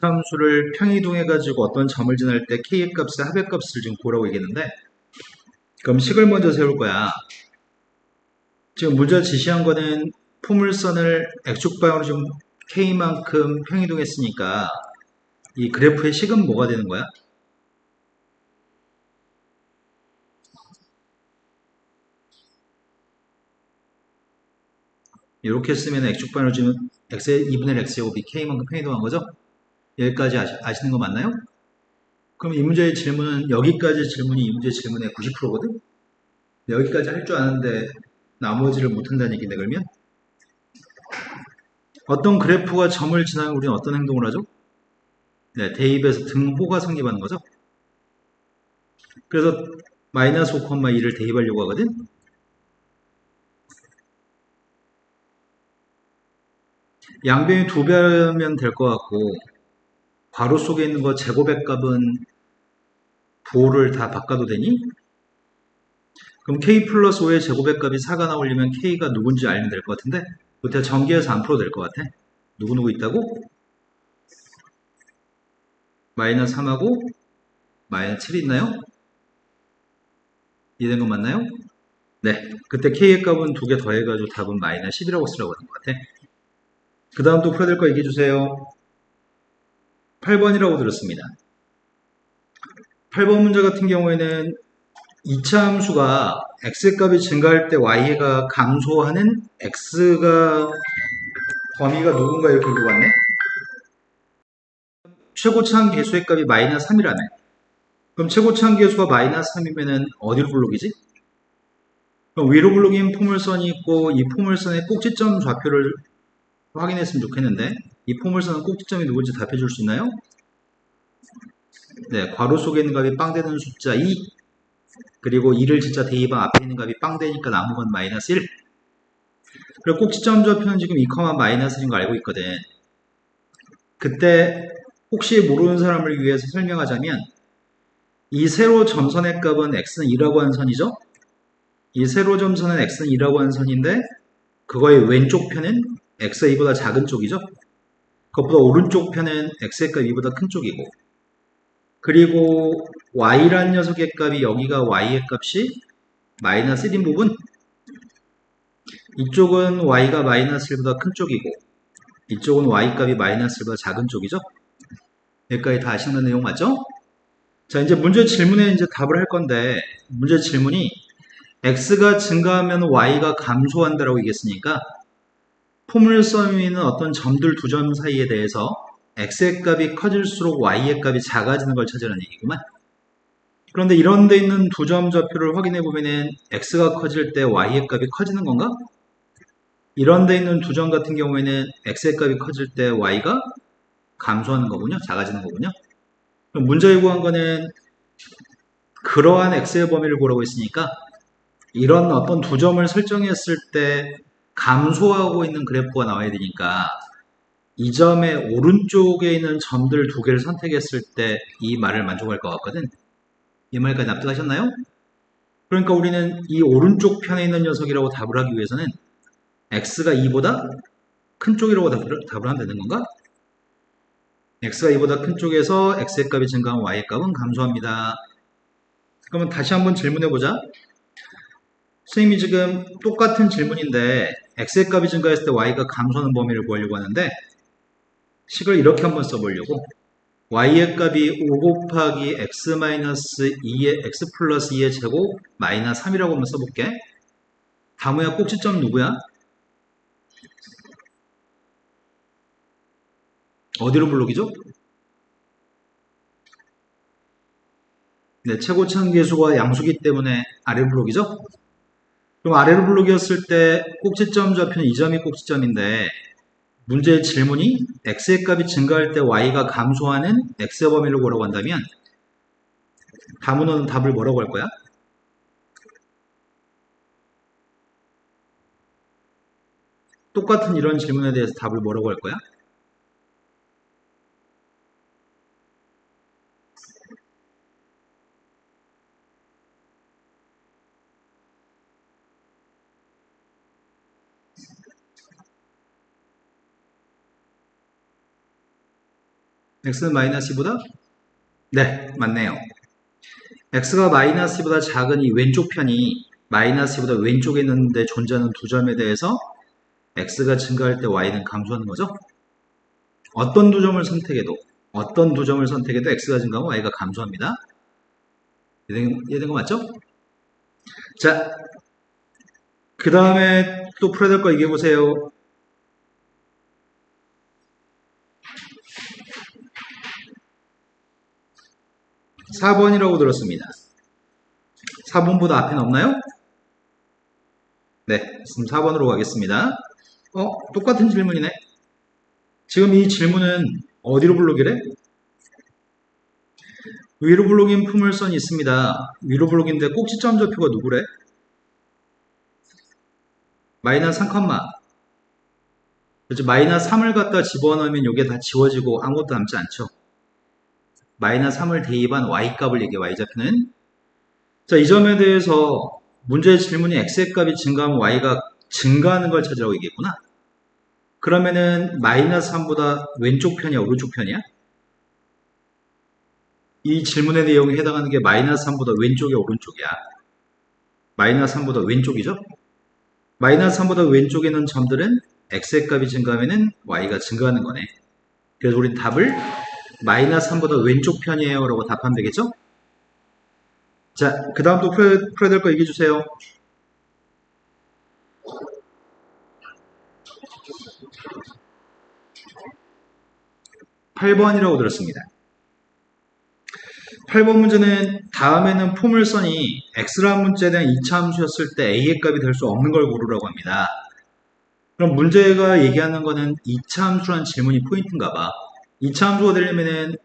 함수를 평이동해 가지고 어떤 점을 지날 때 k의 값의 합의 값을 지금 구하라고 얘기했는데, 그럼 식을 먼저 세울 거야. 지금 문제가 지시한 거는 포물선을 x축 방향으로 지금 k만큼 평이동했으니까 이 그래프의 식은 뭐가 되는 거야? 이렇게 쓰면 x축 방향으로 지금 x의 2분의 1 x제곱이 k만큼 평이동한 거죠? 여기까지 아시는 거 맞나요? 그럼 이 문제의 질문은, 여기까지 질문이 이 문제의 질문의 90%거든? 여기까지 할 줄 아는데 나머지를 못한다는 얘기인데, 그러면 어떤 그래프가 점을 지나면 우리는 어떤 행동을 하죠? 네, 대입에서 등호가 성립하는 거죠. 그래서 마이너스 5,2를 대입하려고 하거든. 양변이 두 배면 될 것 같고, 괄호 속에 있는 거 제곱의 값은 부호를 다 바꿔도 되니? 그럼 k 플러스 5의 제곱의 값이 4가 나오려면 k가 누군지 알면 될 것 같은데, 그때 전기해서 안 풀어도 될 것 같아. 누구 있다고? 마이너스 3하고 마이너스 7이 있나요? 이해된 거 맞나요? 네. 그때 k의 값은 두 개 더해가지고 답은 마이너스 10이라고 쓰라고 하는 것 같아. 그 다음 또 풀어야 될 거 얘기해 주세요. 8번이라고 들었습니다. 8번 문제 같은 경우에는 2차 함수가 x값이 증가할 때 y가 감소하는 x가 범위가 누군가 이렇게 물어봤네. 최고차항 계수의 값이 마이너스 3이라네. 그럼 최고차항 계수가 마이너스 3이면은 어디로 블록이지? 그럼 위로 블록인 포물선이 있고, 이 포물선의 꼭지점 좌표를 확인했으면 좋겠는데, 이 포물선은 꼭지점이 누군지 답해줄 수 있나요? 네, 괄호 속에 있는 값이 빵 되는 숫자 2, 그리고 2를 진짜 대입한 앞에 있는 값이 빵 되니까 남은 건 마이너스 1. 그리고 꼭지점 좌표는 지금 2, 마이너스 1인 거 알고 있거든. 그때 혹시 모르는 사람을 위해서 설명하자면, 이 세로 점선의 값은 x는 2라고 하는 선이죠? 이 세로 점선은 x는 2라고 하는 선인데, 그거의 왼쪽 편은 x가 2보다 작은 쪽이죠? 그것보다 오른쪽 편은 x의 값이 2보다 큰 쪽이고, 그리고 y라는 녀석의 값이, 여기가 y의 값이 마이너스 1인 부분, 이쪽은 y가 마이너스 1보다 큰 쪽이고, 이쪽은 y 값이 마이너스 1보다 작은 쪽이죠? 여기까지 다 아시는 내용 맞죠? 자, 이제 문제 질문에 이제 답을 할 건데, 문제 질문이 x가 증가하면 y가 감소한다라고 얘기했으니까, 포물선 위에 있는 어떤 점들 두 점 사이에 대해서 x의 값이 커질수록 y의 값이 작아지는 걸 찾으라는 얘기구만. 그런데 이런 데 있는 두 점 좌표를 확인해 보면은 x가 커질 때 y의 값이 커지는 건가? 이런 데 있는 두 점 같은 경우에는 x의 값이 커질 때 y가 감소하는 거군요. 작아지는 거군요. 그럼 문제에 구한 거는 그러한 x의 범위를 보라고 했으니까, 이런 어떤 두 점을 설정했을 때 감소하고 있는 그래프가 나와야 되니까, 이 점의 오른쪽에 있는 점들 두 개를 선택했을 때 이 말을 만족할 것 같거든. 이 말까지 납득하셨나요? 그러니까 우리는 이 오른쪽 편에 있는 녀석이라고 답을 하기 위해서는 x가 2보다 큰 쪽이라고 답을 하면 되는 건가? x가 2보다 큰 쪽에서 x의 값이 증가하면 y의 값은 감소합니다. 그러면 다시 한번 질문해보자. 선생님이 지금 똑같은 질문인데 x의 값이 증가했을 때 y가 감소하는 범위를 구하려고 하는데, 식을 이렇게 한번 써보려고, y의 값이 5 곱하기 x 마이너스 2의 x 플러스 2의 제곱 마이너스 3이라고 한번 써볼게. 다음에 꼭지점 누구야? 어디로 블록이죠? 네, 최고차항 계수가 양수기 때문에 아래로 블록이죠? 그럼 아래로 블록이었을 때 꼭지점 좌표는 이 점이 꼭지점인데, 문제의 질문이 x의 값이 증가할 때 y가 감소하는 x의 범위를 구하라고 한다면, 다문호는 답을 뭐라고 할 거야? 똑같은 이런 질문에 대해서 답을 뭐라고 할 거야? x는 마이너스 2보다? 네, 맞네요. x가 마이너스 2보다 작은 이 왼쪽 편이 마이너스 2보다 왼쪽에 있는데 존재하는 두 점에 대해서 x가 증가할 때 y는 감소하는 거죠? 어떤 두 점을 선택해도 x가 증가하면 y가 감소합니다. 이해된 거 맞죠? 자, 그 다음에 또 풀어야 될 거 얘기해 보세요. (4번이라고) 들었습니다. 4번보다 앞에는 없나요? 네, 그럼 4번으로 가겠습니다. 똑같은 질문이네. 지금 이 질문은 어디로 블록이래? 위로 블록인 포물선이 있습니다. 위로 블록인데 꼭지점 좌표가 누구래? 마이너스 3, 그렇죠. 마이너스 3을 갖다 집어넣으면 이게 다 지워지고 아무것도 남지 않죠. 마이너스 3을 대입한 y값을 얘기해, y좌표는. 자, 이 점에 대해서 문제의 질문이 x의 값이 증가하면 y가 증가하는 걸 찾으라고 얘기했구나. 그러면은 마이너스 3보다 왼쪽 편이야, 오른쪽 편이야? 이 질문의 내용에 해당하는 게 마이너스 3보다 왼쪽이야, 오른쪽이야? 마이너스 3보다 왼쪽이죠? 마이너스 3보다 왼쪽에 있는 점들은 x의 값이 증가하면은 y가 증가하는 거네. 그래서 우린 답을 마이너스 3보다 왼쪽 편이에요 라고 답하면 되겠죠? 자, 그 다음 또 풀어야 될 거 얘기해 주세요. (8번이라고) 들었습니다. 8번 문제는 다음에는 포물선이 x라는 문자에 대한 이차함수였을 때 a의 값이 될 수 없는 걸 고르라고 합니다. 그럼 문제가 얘기하는 거는 이차함수라는 질문이 포인트인가 봐. 이차함수가 되려면은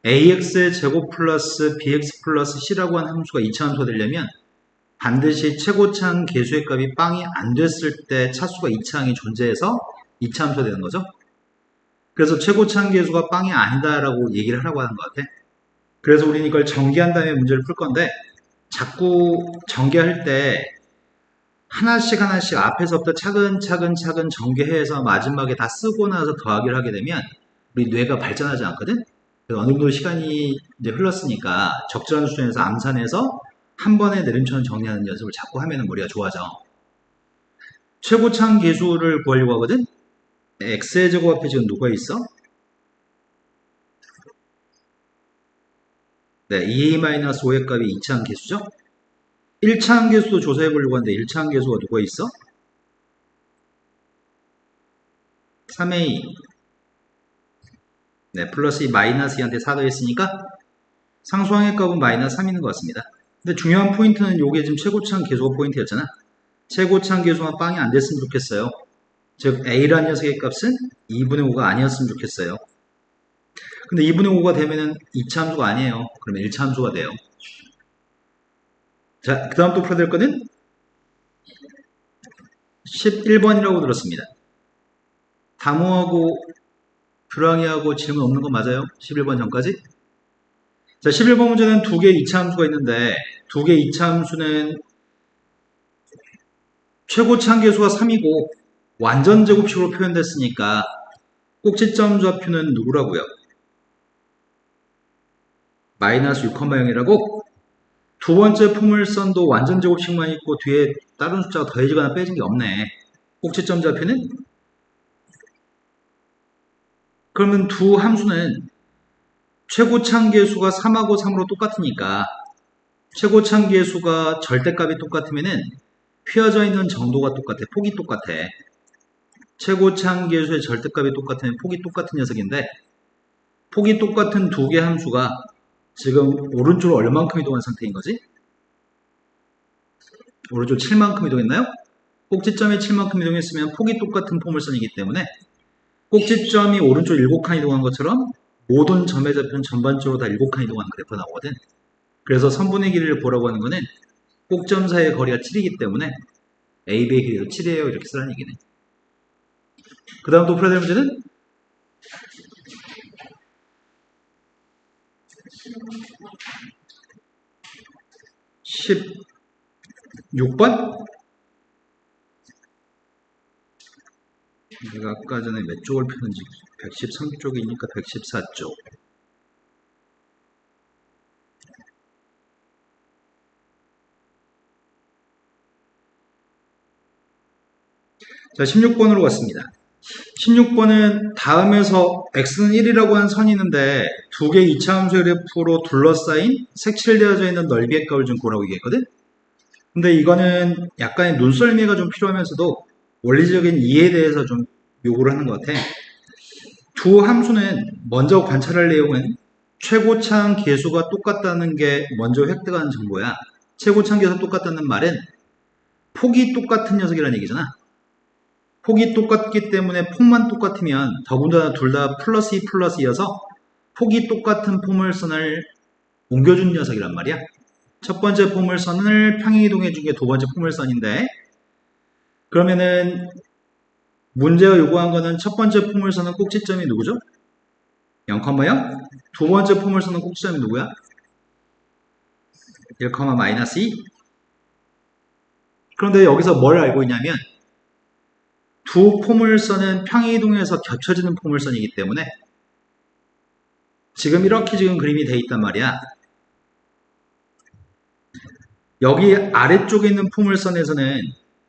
ax의 제곱 플러스 bx 플러스 c라고 하는 함수가 이차함수가 되려면 반드시 최고차항 계수의 값이 빵이 안 됐을 때 차수가 이차항이 존재해서 이차함수가 되는 거죠. 그래서 최고차항 계수가 빵이 아니다라고 얘기를 하라고 하는 것 같아. 그래서 우리는 이걸 전개한 다음에 문제를 풀 건데 자꾸 전개할 때 하나씩 앞에서부터 차근차근 전개해서 마지막에 다 쓰고 나서 더하기를 하게 되면 우리 뇌가 발전하지 않거든? 그래서 어느 정도 시간이 이제 흘렀으니까 적절한 수준에서 암산해서 한 번에 내림처럼 정리하는 연습을 자꾸 하면 머리가 좋아져. 최고차항 계수를 구하려고 하거든? x의 제곱 앞에 지금 누가 있어? 네, 2a-5의 값이 2차항 계수죠? 1차항 계수도 조사해 보려고 하는데 1차항 계수가 누가 있어? 3a. 네, 플러스 2 마이너스 2한테 4 더했으니까 상수항의 값은 마이너스 3 있는 것 같습니다. 근데 중요한 포인트는 요게 지금 최고차항 계수가 포인트였잖아. 최고차항 계수가 빵이 안 됐으면 좋겠어요. 즉 a라는 녀석의 값은 2분의 5가 아니었으면 좋겠어요. 근데 2분의 5가 되면은 2차 함수가 아니에요. 그러면 1차 함수가 돼요. 자, 그 다음 또 풀어야 될 거는 11번이라고 들었습니다. 다모하고 뷰랑이하고 질문 없는 거 맞아요? 11번 전까지? 자, 11번 문제는 두 개의 2차 함수가 있는데 두 개의 2차 함수는 최고차항 계수가 3이고 완전 제곱식으로 표현됐으니까 꼭지점 좌표는 누구라고요? 마이너스 6,0이라고? 두 번째 포물선도 완전 제곱식만 있고 뒤에 다른 숫자가 더해지거나 빼진 게 없네. 꼭지점 좌표는? 그러면 두 함수는 최고차항 계수가 3하고 3으로 똑같으니까 최고차항 계수가 절대값이 똑같으면은 휘어져 있는 정도가 똑같아. 폭이 똑같아. 최고차항 계수의 절대값이 똑같으면 폭이 똑같은 녀석인데 폭이 똑같은 두 개의 함수가 지금 오른쪽으로 얼만큼 이동한 상태인 거지? 오른쪽 7만큼 이동했나요? 꼭지점이 7만큼 이동했으면 폭이 똑같은 포물선이기 때문에 꼭지점이 오른쪽 7칸 이동한 것처럼 모든 점의 좌표는 전반적으로 다 7칸 이동하는 그래프가 나오거든. 그래서 선분의 길이를 보라고 하는 거는 꼭점 사이의 거리가 7이기 때문에 AB의 길이도 7이에요. 이렇게 쓰라는 얘기네. 그 다음 또 풀어야 될 문제는 16번? 제가 아까 전에 몇 쪽을 펴는지 113쪽이니까 114쪽. 자, 16번으로 갔습니다. 16번은 다음에서 x는 1이라고 한 선이 있는데 두 개의 이차함수의 그래프로 둘러싸인 색칠되어져 있는 넓이의 값을 좀 구하라고 얘기했거든? 근데 이거는 약간의 눈썰미가 좀 필요하면서도 원리적인 이해에 대해서 좀 요구를 하는 것 같아. 두 함수는 먼저 관찰할 내용은 최고차항 계수가 똑같다는 게 먼저 획득하는 정보야. 최고차항 계수가 똑같다는 말은 폭이 똑같은 녀석이라는 얘기잖아. 폭이 똑같기 때문에 폭만 똑같으면 더군다나 둘 다 플러스 2 플러스 2여서 폭이 똑같은 포물선을 옮겨준 녀석이란 말이야. 첫 번째 포물선을 평행이동해 준 게 두 번째 포물선인데, 그러면은 문제가 요구한 거는 첫 번째 포물선은 꼭지점이 누구죠? 0,0. 두 번째 포물선은 꼭지점이 누구야? 1, 마이너스 2. 그런데 여기서 뭘 알고 있냐면 두 포물선은 평행이동해서 겹쳐지는 포물선이기 때문에 지금 이렇게 그림이 돼 있단 말이야. 여기 아래쪽에 있는 포물선에서는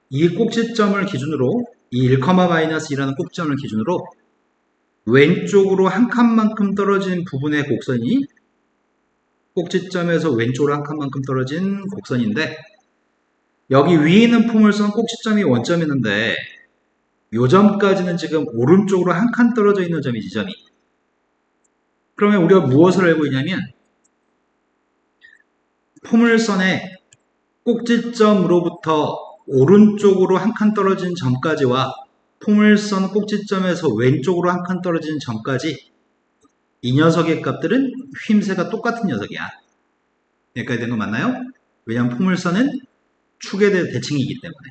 이 꼭지점을 기준으로 이 1, 마이너스 2라는 꼭지점을 기준으로 왼쪽으로 한 칸만큼 떨어진 부분의 곡선이 꼭지점에서 왼쪽으로 한 칸만큼 떨어진 곡선인데, 여기 위에 있는 포물선 꼭지점이 원점이었는데 요 점까지는 지금 오른쪽으로 한 칸 떨어져 있는 점이지, 점이. 그러면 우리가 무엇을 알고 있냐면 포물선의 꼭지점으로부터 오른쪽으로 한 칸 떨어진 점까지와 포물선 꼭지점에서 왼쪽으로 한 칸 떨어진 점까지 이 녀석의 값들은 휘임새가 똑같은 녀석이야. 여기까지 된 거 맞나요? 왜냐하면 포물선은 축에 대해 대칭이기 때문에.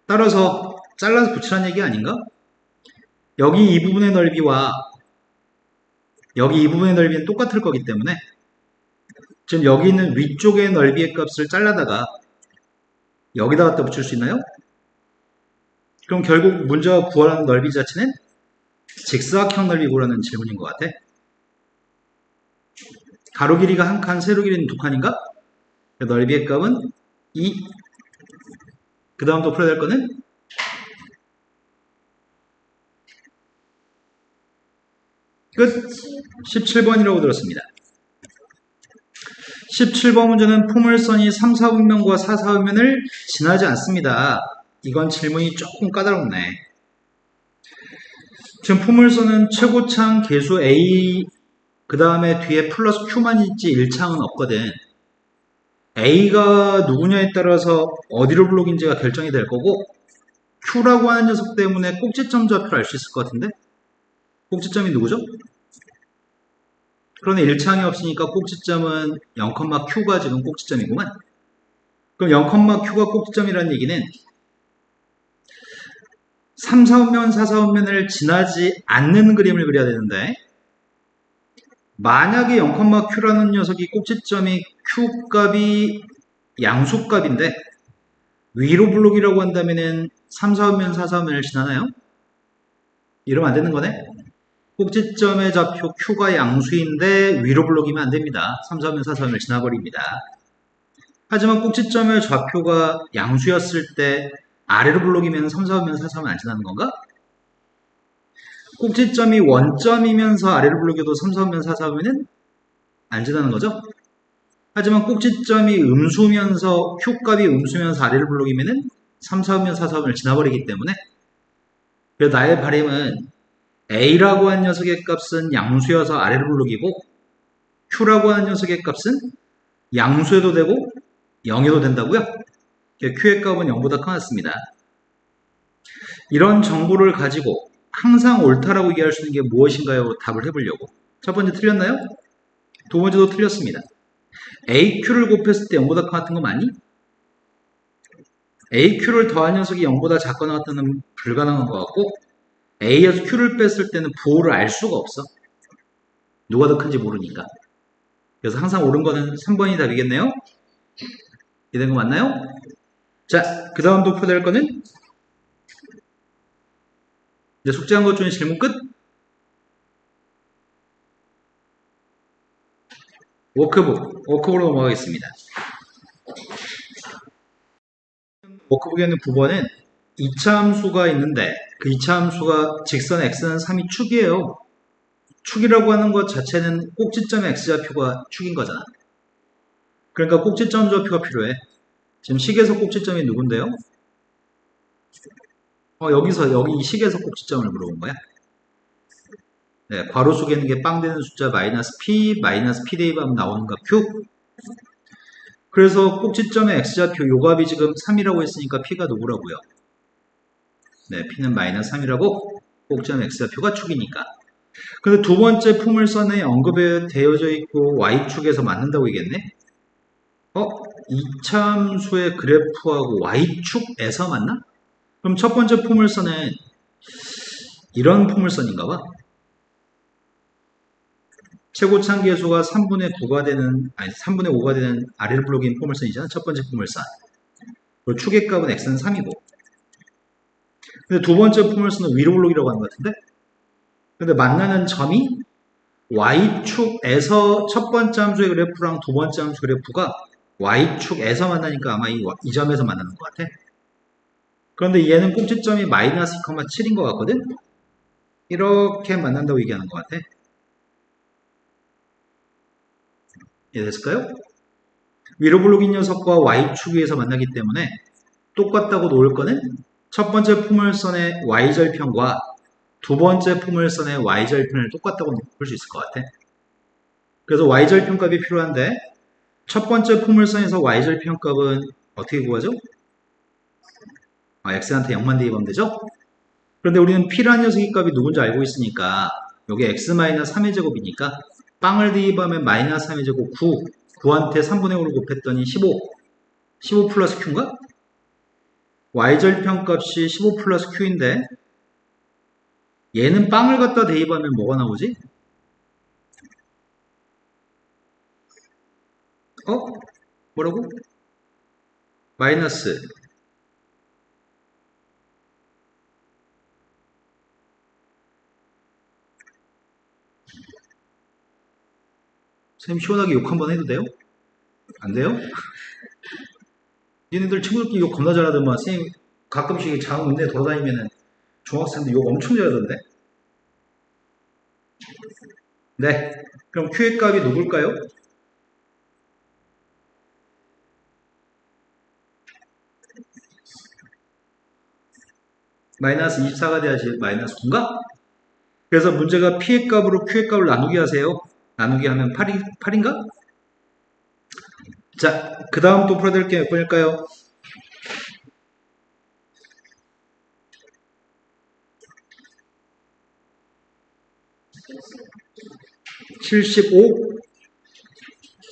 따라서 잘라서 붙이라는 얘기 아닌가? 여기 이 부분의 넓이와 여기 이 부분의 넓이는 똑같을 거기 때문에 지금 여기 있는 위쪽의 넓이의 값을 잘라다가 여기다 갖다 붙일 수 있나요? 그럼 결국 문제가 구하라는 넓이 자체는 직사각형 넓이 구하라는 질문인 것 같아. 가로 길이가 한 칸, 세로 길이는 두 칸인가? 넓이의 값은 2. 그 다음 또 풀어야 될 거는 끝! 17번이라고 들었습니다. 17번 문제는 포물선이 3, 4분면과 4, 4분면을 지나지 않습니다. 이건 질문이 조금 까다롭네. 지금 포물선은 최고차항 계수 A, 그 다음에 뒤에 플러스 Q만 있지 1차항은 없거든. A가 누구냐에 따라서 어디로 블록인지가 결정이 될 거고, Q라고 하는 녀석 때문에 꼭지점 좌표를 알 수 있을 것 같은데? 꼭지점이 누구죠? 그러네, 1차항이 없으니까 꼭지점은 0,Q가 지금 꼭지점이구만. 그럼 0,Q가 꼭지점이라는 얘기는 3, 4분면, 4, 4분면을 지나지 않는 그림을 그려야 되는데, 만약에 0,Q라는 녀석이 꼭지점이 Q값이 양수값인데 위로 블록이라고 한다면은 3, 4분면, 4, 4분면을 지나나요? 이러면 안 되는 거네? 꼭지점의 좌표 Q가 양수인데 위로 블록이면 안 됩니다. 3, 4분면, 4, 4분면을 지나버립니다. 하지만 꼭지점의 좌표가 양수였을 때 아래로 블록이면 3, 4분면, 4, 4분면 안 지나는 건가? 꼭지점이 원점이면서 아래로 블록이어도 3, 4분면, 4, 4분면은 안 지나는 거죠? 하지만 꼭지점이 음수면서 Q값이 음수면서 아래로 블록이면은 3, 4분면, 4, 4분면을 지나버리기 때문에, 그래서 나의 바램은 A라고 한 녀석의 값은 양수여서 아래로 블록이고 Q라고 하는 녀석의 값은 양수여도 되고 0에도 된다고요? Q의 값은 0보다 커졌습니다. 이런 정보를 가지고 항상 옳다라고 얘기할 수 있는 게 무엇인가요? 답을 해보려고. 첫 번째 틀렸나요? 두 번째도 틀렸습니다. AQ를 곱했을 때 0보다 같은 거 맞니? AQ를 더한 녀석이 0보다 작거나 같다는 불가능한 것 같고, A에서 Q를 뺐을 때는 부호를 알 수가 없어. 누가 더 큰지 모르니까. 그래서 항상 옳은 거는 3번이 답이겠네요? 이해된 거 맞나요? 자, 그 다음 도표될 거는 이제 숙제한 것 중에 질문 끝? 워크북으로 넘어가겠습니다. 워크북에 있는 9번은 2차 함수가 있는데 그 2차 함수가 직선 x는 3이 축이에요. 축이라고 하는 것 자체는 꼭지점의 x좌표가 축인 거잖아. 그러니까 꼭지점 좌표가 필요해. 지금 식에서 꼭지점이 누군데요? 여기 이 식에서 꼭지점을 물어본 거야. 네, 괄호 속에 있는 게 빵 되는 숫자 마이너스 p 대입하면 나오는 값 q. 그래서 꼭지점의 x좌표 요 값이 지금 3이라고 했으니까 p가 누구라고요? 네, p는 마이너스 3이라고 꼭지점 x좌표가 축이니까. 근데 두 번째 포물선에 언급이 되어져 있고 y축에서 맞는다고 얘기했네? 2차 함수의 그래프하고 y축에서 맞나? 그럼 첫 번째 포물선은 이런 포물선인가 봐. 최고참 계수가 3분의 9가 되는, 아니 3분의 5가 되는 아래로 블록인 포물선이잖아. 첫 번째 포물선. 그리고 축의 값은 x는 3이고. 근데 두 번째 포물선은 위로 블록이라고 하는 것 같은데? 근데 만나는 점이 y축에서 첫 번째 함수의 그래프랑 두 번째 함수 그래프가 y축에서 만나니까 아마 이 점에서 만나는 것 같아. 그런데 얘는 꼭지점이 마이너스 2,7인 것 같거든? 이렇게 만난다고 얘기하는 것 같아. 이해됐을까요? 위로 블록인 녀석과 y축 위에서 만나기 때문에 똑같다고 놓을 거는 첫 번째 포물선의 y절편과 두 번째 포물선의 y절편을 똑같다고 볼 수 있을 것 같아. 그래서 y절편 값이 필요한데 첫 번째 포물선에서 y절편 값은 어떻게 구하죠? x한테 0만 대입하면 되죠? 그런데 우리는 p라는 녀석의 값이 누군지 알고 있으니까 여기 x-3의 제곱이니까 빵을 대입하면 마이너스 3의 제곱 9, 9한테 3분의 5를 곱했더니 15 플러스 q인가? y절편 값이 15 플러스 q인데 얘는 빵을 갖다 대입하면 뭐가 나오지? 뭐라고? 마이너스 선생님 시원하게 욕 한번 해도 돼요? 안 돼요? 얘네들 친구들끼리 욕 겁나 잘하더만 선생님 가끔씩 장 문제 돌아다니면은 중학생들 욕 엄청 잘하던데? 네, 그럼 Q의 값이 누굴까요? 마이너스 24가 돼야지 마이너스 9인가? 그래서 문제가 P의 값으로 Q의 값을 나누기 하세요. 나누기 하면 8인가? 자, 그 다음 또 풀어야 될 게 몇 번일까요? 75.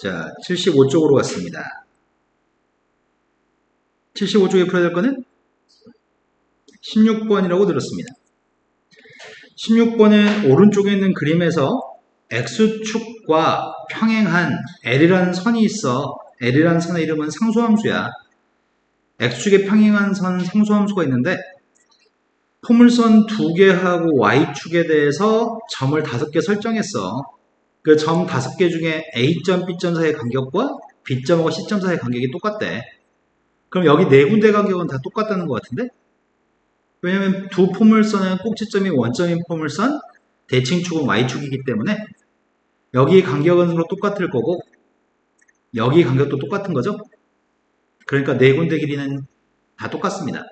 자, 75쪽으로 갔습니다. 75쪽에 풀어야 될 거는 16번이라고 들었습니다. 16번은 오른쪽에 있는 그림에서 X축과 평행한 L이라는 선이 있어. L이라는 선의 이름은 상수함수야. X축에 평행한 선 상수함수가 있는데 포물선 2개하고 Y축에 대해서 점을 5개 설정했어. 그 점 5개 중에 A점, B점 사이의 간격과 B점하고 C점 사이의 간격이 똑같대. 그럼 여기 4군데 간격은 다 똑같다는 것 같은데? 왜냐면 두 포물선은 꼭지점이 원점인 포물선, 대칭축은 Y축이기 때문에 여기 간격은 서로 똑같을 거고 여기 간격도 똑같은 거죠. 그러니까 4군데 길이는 다 똑같습니다.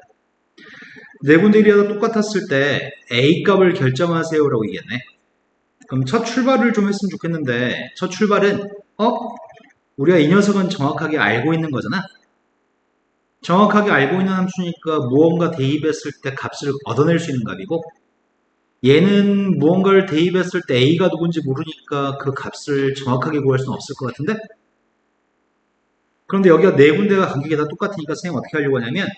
4군데 길이가 똑같았을 때 A값을 결정하세요라고 얘기했네. 그럼 첫 출발을 좀 했으면 좋겠는데 첫 출발은 우리가 이 녀석은 정확하게 알고 있는 거잖아. 정확하게 알고 있는 함수니까 무언가 대입했을 때 값을 얻어낼 수 있는 값이고 얘는 무언가를 대입했을 때 A가 누군지 모르니까 그 값을 정확하게 구할 수는 없을 것 같은데 그런데 여기가 4군데가 간격이 다 똑같으니까 선생님 어떻게 하려고 하냐면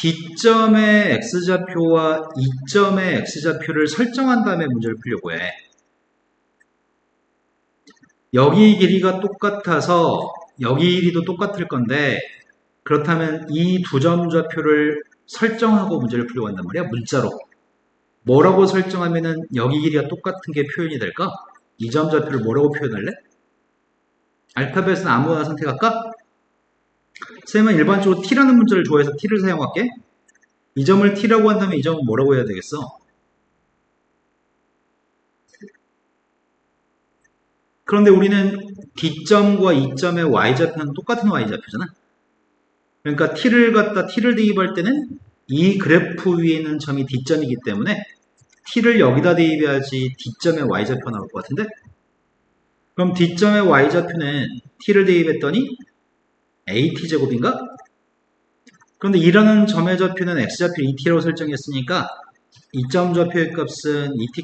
D점의 X좌표와 E점의 X좌표를 설정한 다음에 문제를 풀려고 해. 여기 길이가 똑같아서 여기 길이도 똑같을 건데 그렇다면 이 두 점 좌표를 설정하고 문제를 풀려고 한단 말이야. 문자로. 뭐라고 설정하면은 여기 길이가 똑같은 게 표현이 될까? 이 점 좌표를 뭐라고 표현할래? 알파벳은 아무거나 선택할까? 쌤은 일반적으로 t라는 문자를 좋아해서 t를 사용할게. 이 점을 t라고 한다면 이 점은 뭐라고 해야 되겠어? 그런데 우리는 D점과 E점의 Y좌표는 똑같은 Y좌표잖아. 그러니까 t를 대입할 때는 이 그래프 위에 있는 점이 D점이기 때문에 t를 여기다 대입해야지 D점의 Y좌표 나올 것 같은데? 그럼 D점의 Y좌표는 t를 대입했더니 AT제곱인가? 그런데 이라는 점의 좌표는 X좌표 ET라고 설정했으니까 이 점 좌표의 값은 ET,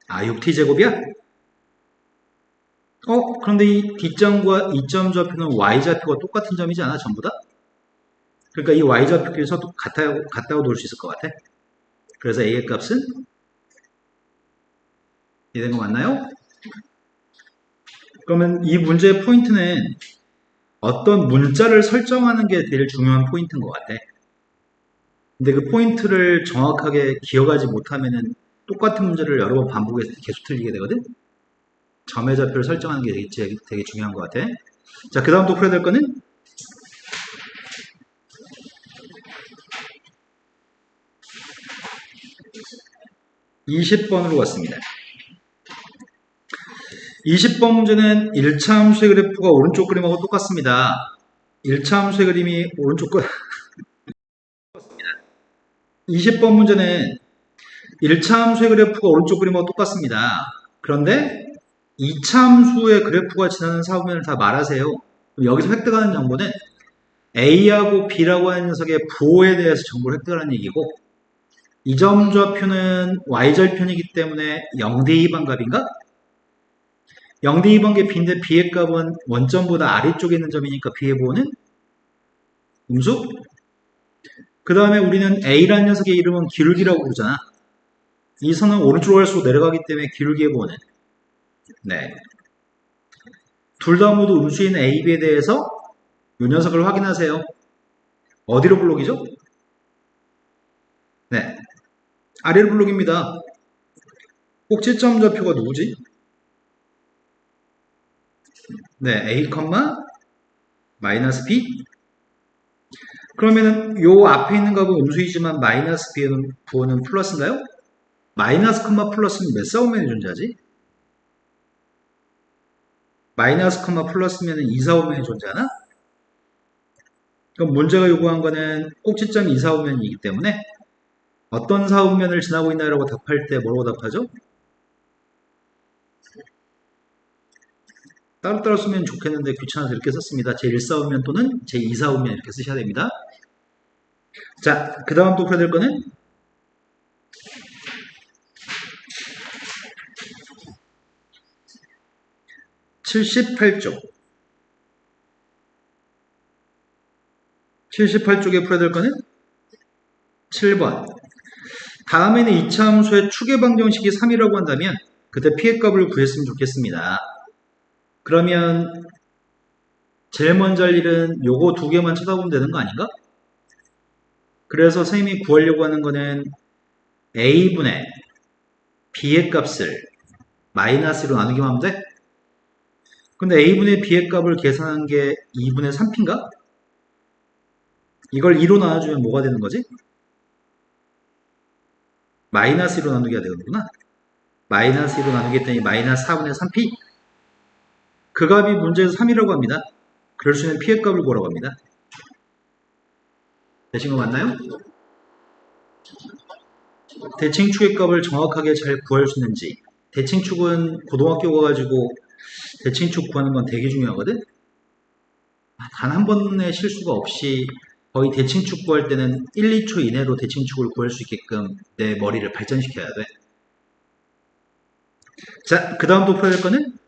아 6T제곱이야? 그런데 이 D점과 E점 좌표는 Y좌표가 똑같은 점이지 않아? 전부 다? 그러니까 이 Y좌표에서 같다고 놓을 수 있을 것 같아. 그래서 A의 값은 이해된 거 맞나요? 그러면 이 문제의 포인트는 어떤 문자를 설정하는 게 제일 중요한 포인트인 것 같아. 근데 그 포인트를 정확하게 기억하지 못하면은 똑같은 문제를 여러 번 반복해서 계속 틀리게 되거든? 점의 좌표를 설정하는 게 되게 중요한 것 같아. 자, 그 다음 또 풀어야 될 거는 20번으로 왔습니다. 20번 문제는 1차 함수의 그래프가 오른쪽 그림하고 똑같습니다. 1차 함수의 그림이 오른쪽 거 20번 문제는 1차 함수의 그래프가 오른쪽 그림하고 똑같습니다. 그런데 2차 함수의 그래프가 지나는 사분면을 다 말하세요. 그럼 여기서 획득하는 정보는 A하고 B라고 하는 녀석의 부호에 대해서 정보를 획득하는 얘기고 이 점 좌표는 Y절편이기 때문에 0대2 반값인가? 0대2 반값 B인데 B의 값은 원점보다 아래쪽에 있는 점이니까 B의 부호는 음수? 그 다음에 우리는 A라는 녀석의 이름은 기울기라고 부르잖아. 이 선은 오른쪽으로 갈수록 내려가기 때문에 기울기의 부호는 네. 둘 다 모두 음수인 A, B에 대해서 이 녀석을 확인하세요. 어디로 블록이죠? 네. 아래로 블록입니다. 꼭지점 좌표가 누구지? 네. A, 마이너스 B. 그러면은 요 앞에 있는 값은 음수이지만 마이너스 B는 부호는 플러스인가요? 마이너스 플러스는 몇 사오면이 존재하지? 마이너스 플러스면 2, 4오면이 존재하나? 그럼 문제가 요구한 거는 꼭지점 2, 4오면이기 때문에 어떤 사분면을 지나고 있나라고 답할 때 뭐라고 답하죠? 따로따로 쓰면 좋겠는데 귀찮아서 이렇게 썼습니다. 제1사분면 또는 제2사분면 이렇게 쓰셔야 됩니다. 자, 그 다음 또 풀어야 될 거는 78쪽. 78쪽에 풀어야 될 거는 7번. 다음에는 2차 함수의 추계 방정식이 3이라고 한다면 그때 피해 값을 구했으면 좋겠습니다. 그러면 제일 먼저 할 일은 요거 두 개만 쳐다보면 되는 거 아닌가? 그래서 선생님이 구하려고 하는 거는 A분의 B의 값을 마이너스로 나누기만 하면 돼? 근데 A분의 B의 값을 계산한 게 2분의 3P인가? 이걸 2로 나눠주면 뭐가 되는 거지? 마이너스 1로 나누기가 되는구나. 마이너스 1로 나누기 했더니 마이너스 4분의 3P. 그 값이 문제에서 3이라고 합니다. 그럴 수 있는 P의 값을 구하라고 합니다. 되신 거 맞나요? 대칭축의 값을 정확하게 잘 구할 수 있는지. 대칭축은 고등학교 가가지고 대칭축 구하는 건 되게 중요하거든? 단 한 번의 실수가 없이 거의 대칭축 구할 때는 1, 2초 이내로 대칭축을 구할 수 있게끔 내 머리를 발전시켜야 돼. 자, 그 다음 또 풀어야 될 거는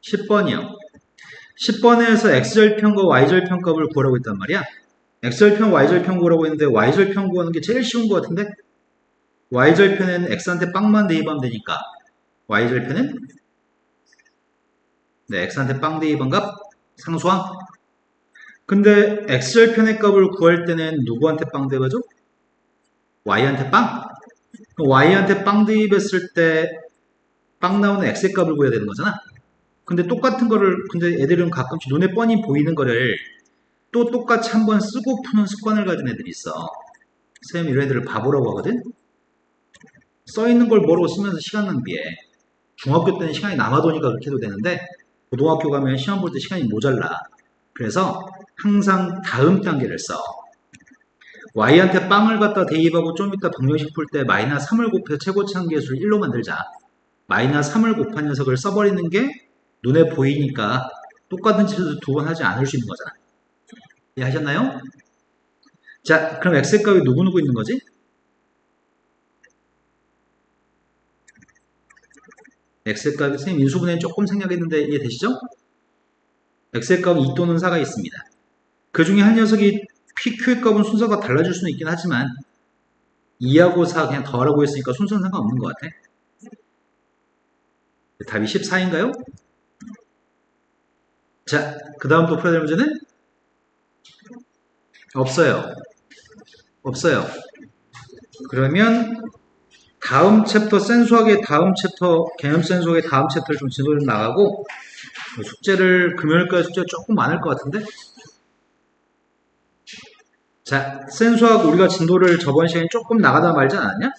10번이요. 10번에서 X절편과 Y절편 값을 구하라고 했단 말이야. X절편, Y절편 구하라고 했는데 Y절편 구하는 게 제일 쉬운 것 같은데? Y절편은 X한테 빵만 대입하면 되니까 Y절편은 네, x한테 빵 대입한 값 상수항. 근데 x절편의 값을 구할 때는 누구한테 빵 대입하죠? y한테 빵? y한테 빵 대입했을 때 빵 나오는 x의 값을 구해야 되는 거잖아. 근데 똑같은 거를, 근데 애들은 가끔씩 눈에 뻔히 보이는 거를 또 똑같이 한번 쓰고 푸는 습관을 가진 애들이 있어. 선생님 이런 애들을 바보라고 하거든? 써있는 걸 뭐라고 쓰면서 시간 낭비해. 중학교 때는 시간이 남아도니까 그렇게 해도 되는데 고등학교 가면 시험 볼 때 시간이 모자라. 그래서 항상 다음 단계를 써. y한테 빵을 갖다 대입하고 좀 이따 방정식 풀 때 마이너스 3을 곱해서 최고치 한계수를 1로 만들자. 마이너스 3을 곱한 녀석을 써버리는 게 눈에 보이니까 똑같은 짓을 두 번 하지 않을 수 있는 거잖아. 이해하셨나요? 자, 그럼 x의 값이 누구 있는 거지? x의 값이 선생님 인수분해 조금 생략했는데 이해되시죠? x의 값은 2 또는 4가 있습니다. 그 중에 한 녀석이 pq의 값은 순서가 달라질 수는 있긴 하지만 2하고 4 그냥 더하라고 했으니까 순서는 상관없는 것 같아. 답이 14인가요? 자, 그 다음 또 풀어야 될 문제는? 없어요. 없어요. 그러면 다음 챕터 센수학의 다음 챕터 개념 센수학의 다음 챕터를 좀 진도 좀 나가고 숙제를 금요일까지 숙제 조금 많을 것 같은데 자 센수학 우리가 진도를 저번 시간에 조금 나가다 말지 않았냐?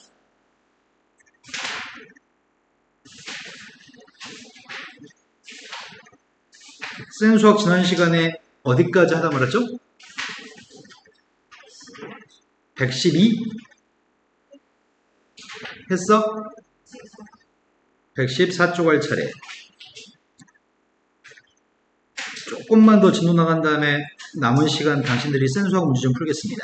센수학 지난 시간에 어디까지 하다 말았죠? 112 했어? 114쪽 할 차례. 조금만 더 진도 나간 다음에 남은 시간 당신들이 센수학 문제 좀 풀겠습니다.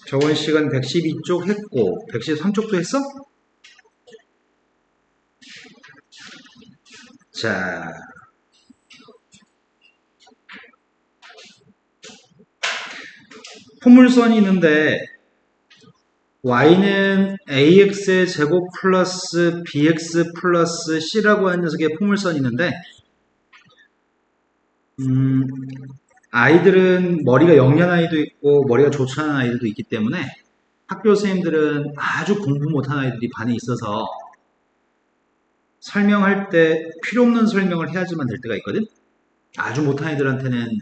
저번 시간 112쪽 했고 113쪽도 했어? 자 포물선이 있는데 y는 ax의 제곱 플러스 bx 플러스 c라고 하는 녀석의 포물선이 있는데 아이들은 머리가 영리한 아이도 있고 머리가 좋지 않은 아이들도 있기 때문에 학교 선생님들은 아주 공부 못한 아이들이 반에 있어서 설명할 때 필요 없는 설명을 해야지만 될 때가 있거든. 아주 못한 아이들한테는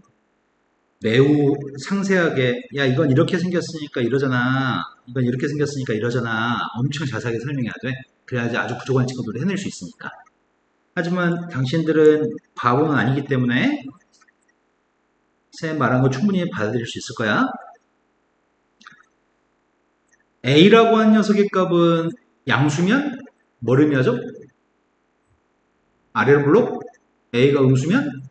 매우 상세하게 야 이건 이렇게 생겼으니까 이러잖아, 이건 이렇게 생겼으니까 이러잖아, 엄청 자세하게 설명해야 돼. 그래야지 아주 부족한 친구들을 해낼 수 있으니까. 하지만 당신들은 바보는 아니기 때문에 쌤 말한 거 충분히 받아들일 수 있을 거야. A라고 한 녀석의 값은 양수면 뭘 의미하죠? 아래로 블록? A가 음수면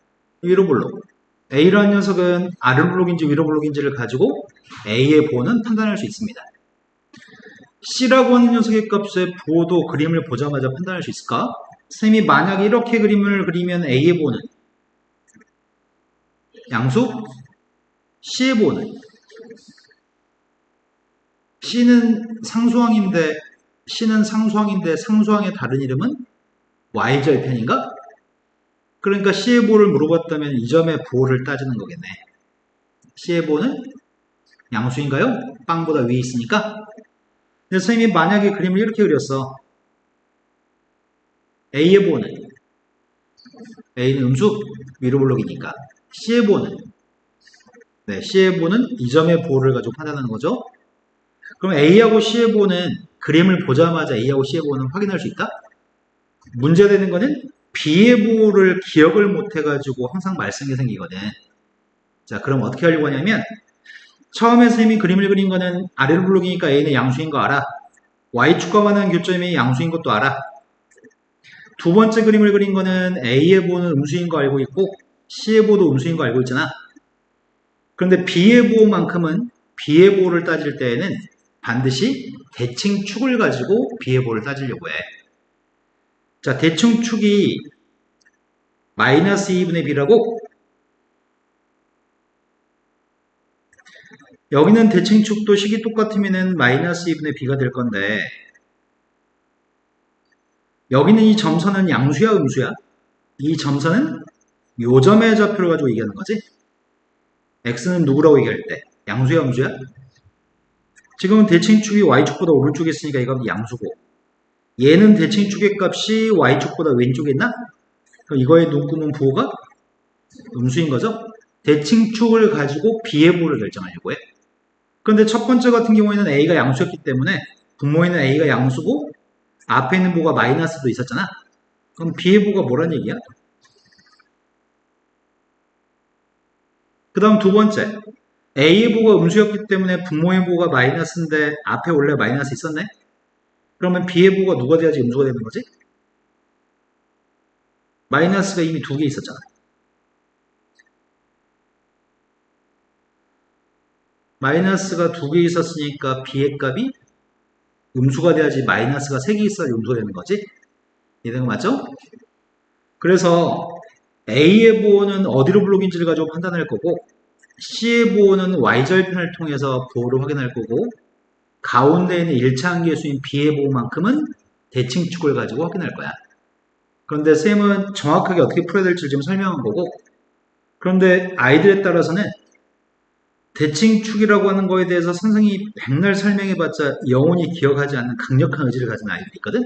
위로 블록. A라는 녀석은 아래로 블록인지 위로 블록인지를 가지고 A의 부호는 판단할 수 있습니다. C라고 하는 녀석의 값의 부호도 그림을 보자마자 판단할 수 있을까? 선생님이 만약에 이렇게 그림을 그리면 A의 부호는 양수? C의 부호는? C는 상수항인데 상수항의 다른 이름은 Y절편인가? 그러니까 C의 부호를 물어봤다면 이 점의 부호를 따지는 거겠네. C의 부호는 양수인가요? 빵보다 위에 있으니까. 근데 선생님이 만약에 그림을 이렇게 그렸어. A의 부호는 A는 음수 위로 블록이니까 C의 부호는 C의 부호는 이 점의 부호를 가지고 판단하는 거죠. 그럼 A하고 C의 부호는 그림을 보자마자 A하고 C의 부호는 확인할 수 있다? 문제되는 거는 B의 부호를 기억을 못 해가지고 항상 말썽이 생기거든. 자, 그럼 어떻게 하려고 하냐면 처음에 선생님이 그림을 그린 거는 아래로 블록이니까 A는 양수인 거 알아. Y축과만한 교점이 양수인 것도 알아. 두 번째 그림을 그린 거는 A의 부호는 음수인 거 알고 있고 C의 부호도 음수인 거 알고 있잖아. 그런데 B의 부호만큼은 B의 부호를 따질 때에는 반드시 대칭축을 가지고 B의 부호를 따지려고 해. 자, 대칭축이 마이너스 2분의 b라고? 여기는 대칭축도 식이 똑같으면 마이너스 2분의 b가 될 건데 여기는 이 점선은 양수야 음수야? 이 점선은 요점의 좌표를 가지고 얘기하는 거지? x는 누구라고 얘기할 때? 양수야 음수야? 지금은 대칭축이 y축보다 오른쪽에 있으니까 이건 양수고 얘는 대칭축의 값이 y축보다 왼쪽에 있나? 그럼 이거의 눈금은 부호가 음수인 거죠? 대칭축을 가지고 b의 부호를 결정하려고 해. 그런데 첫 번째 같은 경우에는 a가 양수였기 때문에 분모에는 a가 양수고 앞에 있는 부호가 마이너스도 있었잖아. 그럼 b의 부호가 뭐란 얘기야? 그 다음 두 번째 a의 부호가 음수였기 때문에 분모의 부호가 마이너스인데 앞에 원래 마이너스 있었네? 그러면 b의 부호가 누가 돼야지 음수가 되는 거지? 마이너스가 이미 두 개 있었잖아. 마이너스가 두 개 있었으니까 b의 값이 음수가 돼야지 마이너스가 세 개 있어야 음수가 되는 거지? 이해된 거 맞죠? 그래서 a의 부호는 어디로 블록인지를 가지고 판단할 거고 c의 부호는 y절편을 통해서 부호를 확인할 거고 가운데 있는 일차항계수인 b의 부호만큼은 대칭축을 가지고 확인할 거야. 그런데 쌤은 정확하게 어떻게 풀어야 될지 지금 설명한 거고 그런데 아이들에 따라서는 대칭축이라고 하는 거에 대해서 선생님이 백날 설명해봤자 영원히 기억하지 않는 강력한 의지를 가진 아이들이 있거든?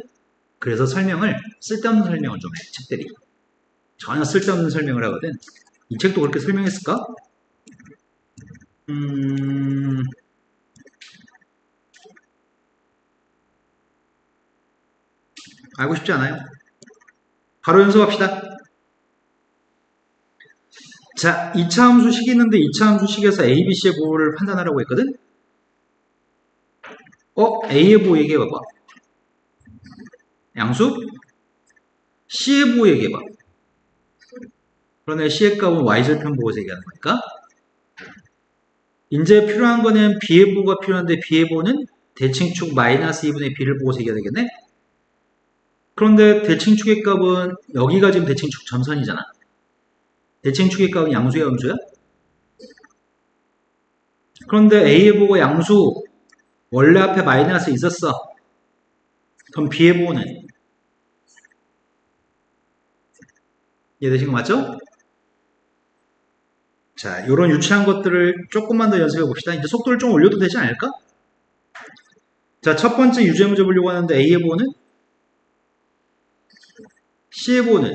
그래서 설명을 쓸데없는 설명을 좀 해, 책들이. 전혀 쓸데없는 설명을 하거든. 이 책도 그렇게 설명했을까? 알고 싶지 않아요? 바로 연습합시다. 자, 2차 함수식이 있는데 2차 함수식에서 A, B, C의 부호를 판단하라고 했거든? A의 부호 얘기해봐봐. 양수? C의 부호 얘기해봐. 그러네, C의 값은 Y절편 부호에서 얘기하는 거니까. 이제 필요한 거는 B의 부호가 필요한데 B의 부호는 대칭축 마이너스 2분의 B를 보고서 얘기해야 되겠네? 그런데 대칭축의 값은 여기가 지금 대칭축 점선이잖아. 대칭축의 값은 양수야 음수야? 그런데 A의 부호가 양수 원래 앞에 마이너스 있었어. 그럼 B의 부호는 이해되신 거 맞죠? 자, 이런 유치한 것들을 조금만 더 연습해 봅시다. 이제 속도를 좀 올려도 되지 않을까? 자, 첫 번째 유죄문제 보려고 하는데 A의 부호는 C의 부호는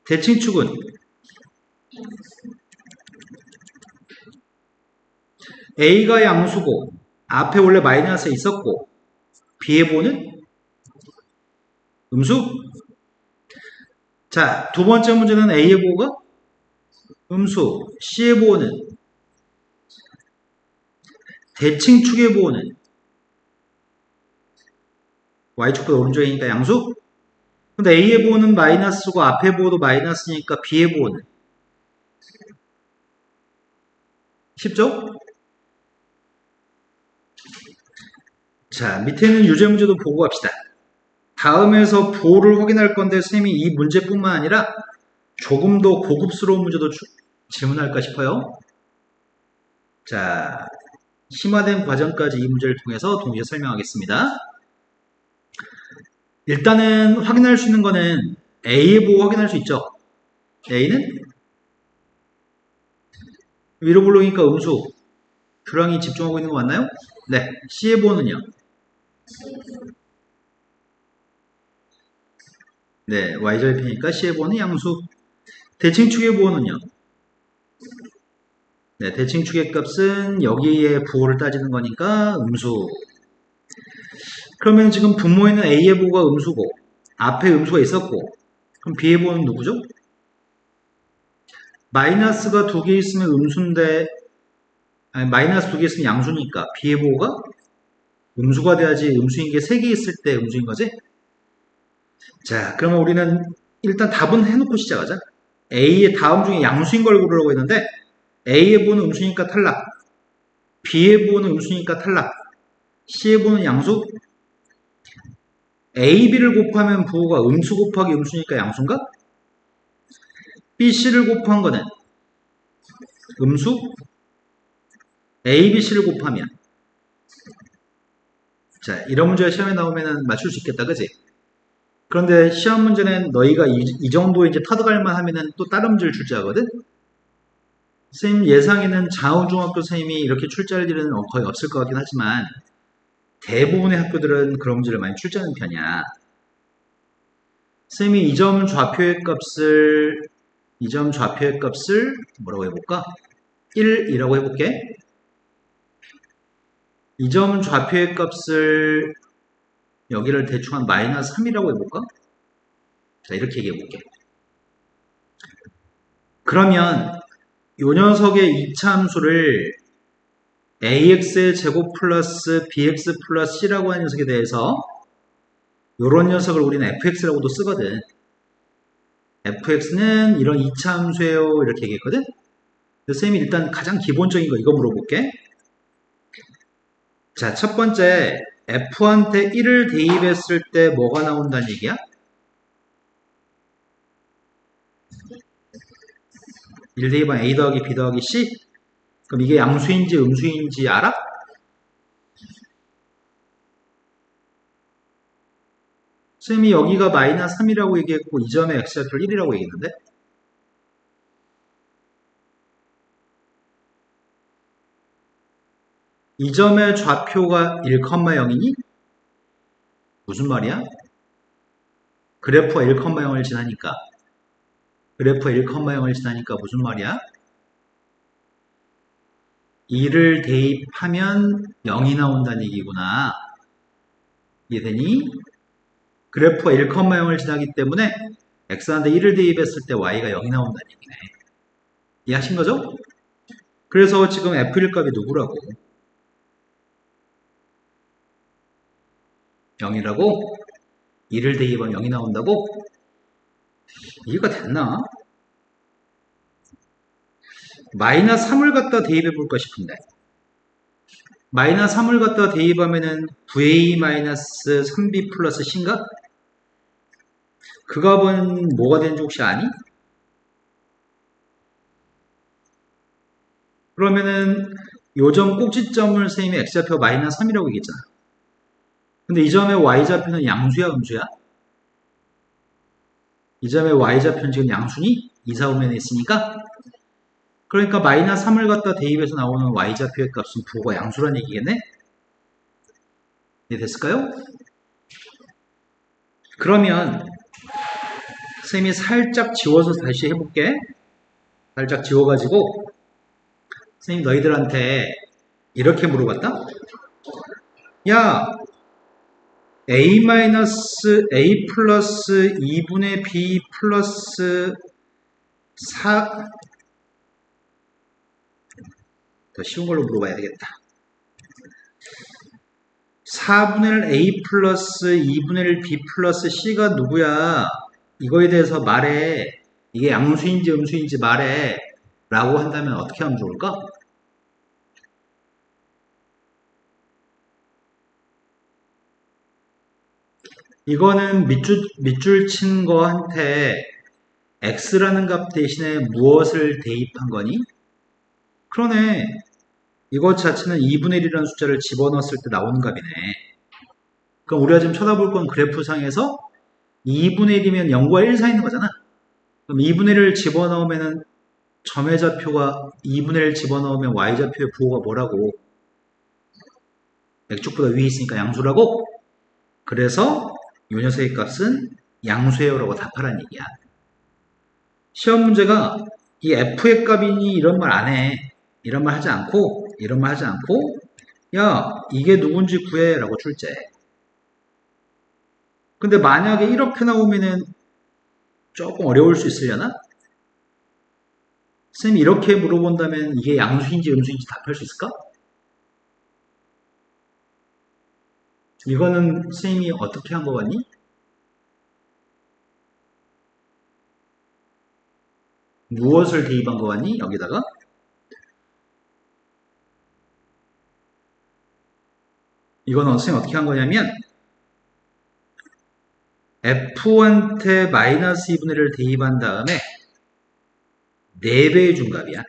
대칭축은 A가 양수고 앞에 원래 마이너스 있었고 B의 부호는 음수? 자, 두 번째 문제는 A의 부호가 음수, C의 부호는 대칭축의 부호는 Y축보다 오른쪽에 있으니까 양수? 근데 A의 부호는 마이너스고 앞의 부호도 마이너스니까 B의 부호는 쉽죠? 자, 밑에 있는 유제 문제도 보고 갑시다. 다음에서 부호를 확인할 건데 쌤이 이 문제뿐만 아니라 조금 더 고급스러운 문제도 질문할까 싶어요. 자, 심화된 과정까지 이 문제를 통해서 동시에 설명하겠습니다. 일단은 확인할 수 있는 거는 A의 부호 확인할 수 있죠. A는 위로 블록이니까 음수. 교량이 집중하고 있는 거 맞나요? 네. C의 부호는요? 네. Y절편이니까 C의 부호는 양수. 대칭축의 부호는요? 네. 대칭축의 값은 여기에 부호를 따지는 거니까 음수. 그러면 지금 분모에는 A의 부호가 음수고 앞에 음수가 있었고 그럼 B의 부호는 누구죠? 마이너스가 두 개 있으면 음수인데 아니, 마이너스 두 개 있으면 양수니까 B의 부호가 음수가 돼야지 음수인 게 세 개 있을 때 음수인 거지? 자, 그러면 우리는 일단 답은 해놓고 시작하자. A의 다음 중에 양수인 걸 고르라고 했는데 A의 부호는 음수니까 탈락. B의 부호는 음수니까 탈락. C의 부호는 양수. A, B를 곱하면 부호가 음수 곱하기 음수니까 양수인가? B, C를 곱한 거는 음수? A, B, C를 곱하면 자, 이런 문제가 시험에 나오면 맞출 수 있겠다, 그지? 그런데 시험 문제는 너희가 이 정도 이제 터득할만 하면은 또 다른 문제를 출제하거든? 선생님 예상에는 자우중학교 선생님이 이렇게 출제할 일은 거의 없을 것 같긴 하지만 대부분의 학교들은 그런 문제를 많이 출제하는 편이야. 선생님이 이 점 좌표의 값을 뭐라고 해볼까? 1이라고 해볼게. 이 점 좌표의 값을 여기를 대충 한 마이너스 3이라고 해볼까? 자, 이렇게 얘기해볼게. 그러면 요 녀석의 이차함수를 ax의 제곱 플러스 bx 플러스 c라고 하는 녀석에 대해서 요런 녀석을 우리는 fx라고도 쓰거든. fx는 이런 이차함수예요 이렇게 얘기했거든. 선생님이 일단 가장 기본적인 거 이거 물어볼게. 자, 첫 번째 f한테 1을 대입했을 때 뭐가 나온다는 얘기야? 1 대입은 a 더하기 b 더하기 c? 그럼 이게 양수인지 음수인지 알아? 선생님이 여기가 마이너스 3이라고 얘기했고 이 점의 x좌표를 1이라고 얘기했는데 이 점의 좌표가 1,0이니? 무슨 말이야? 그래프가 1,0을 지나니까 그래프가 1,0을 지나니까 무슨 말이야? 2를 대입하면 0이 나온다는 얘기구나. 이해되니? 그래프가 1,0을 지나기 때문에 x한테 1을 대입했을 때 y가 0이 나온다는 얘기네. 이해하신 거죠? 그래서 지금 f1 값이 누구라고? 0이라고? 2를 대입하면 0이 나온다고? 이해가 됐나? 마이너스 3을 갖다 대입해 볼까 싶은데 마이너스 3을 갖다 대입하면은 va-3b 플러스 c인가? 그 값은 뭐가 되는지 혹시 아니? 그러면은 요점 꼭지점을 선생님이 x좌표 마이너스 3이라고 얘기했잖아. 근데 이 점의 y좌표는 양수야 음수야? 이 점의 y좌표는 지금 양수니? 이사오면에 있으니까 그러니까 마이너스 3을 갖다 대입해서 나오는 y좌표의 값은 부호가 양수란 얘기겠네? 이해됐을까요? 그러면 선생님이 살짝 지워서 다시 해볼게. 살짝 지워가지고 선생님 너희들한테 이렇게 물어봤다? 야, a 플러스 2분의 b 플러스 4 더 쉬운 걸로 물어봐야 되겠다. 4분의 1 a 플러스 2분의 1 b 플러스 c가 누구야? 이거에 대해서 말해. 이게 양수인지 음수인지 말해. 라고 한다면 어떻게 하면 좋을까? 이거는 밑줄 친 거한테 x라는 값 대신에 무엇을 대입한 거니? 그러네. 이것 자체는 2분의 1이라는 숫자를 집어넣었을 때 나오는 값이네. 그럼 우리가 지금 쳐다볼 건 그래프상에서 2분의 1이면 0과 1 사이 있는 거잖아. 그럼 2분의 1을 집어넣으면 점의 좌표가 2분의 1 집어넣으면 y좌표의 부호가 뭐라고? x축보다 위에 있으니까 양수라고? 그래서 이 녀석의 값은 양수예요라고 답하라는 얘기야. 시험 문제가 이 f의 값이니 이런 말 안 해. 이런 말 하지 않고 야 이게 누군지 구해 라고 출제. 근데 만약에 이렇게 나오면은 조금 어려울 수 있으려나? 선생님이 이렇게 물어본다면 이게 양수인지 음수인지 답할 수 있을까? 이거는 선생님이 어떻게 한 거 같니? 무엇을 대입한 거 같니? 여기다가 이거는 선생님 어떻게 한 거냐면 F1한테 마이너스 2분의 1을 대입한 다음에 4배의 중값이야.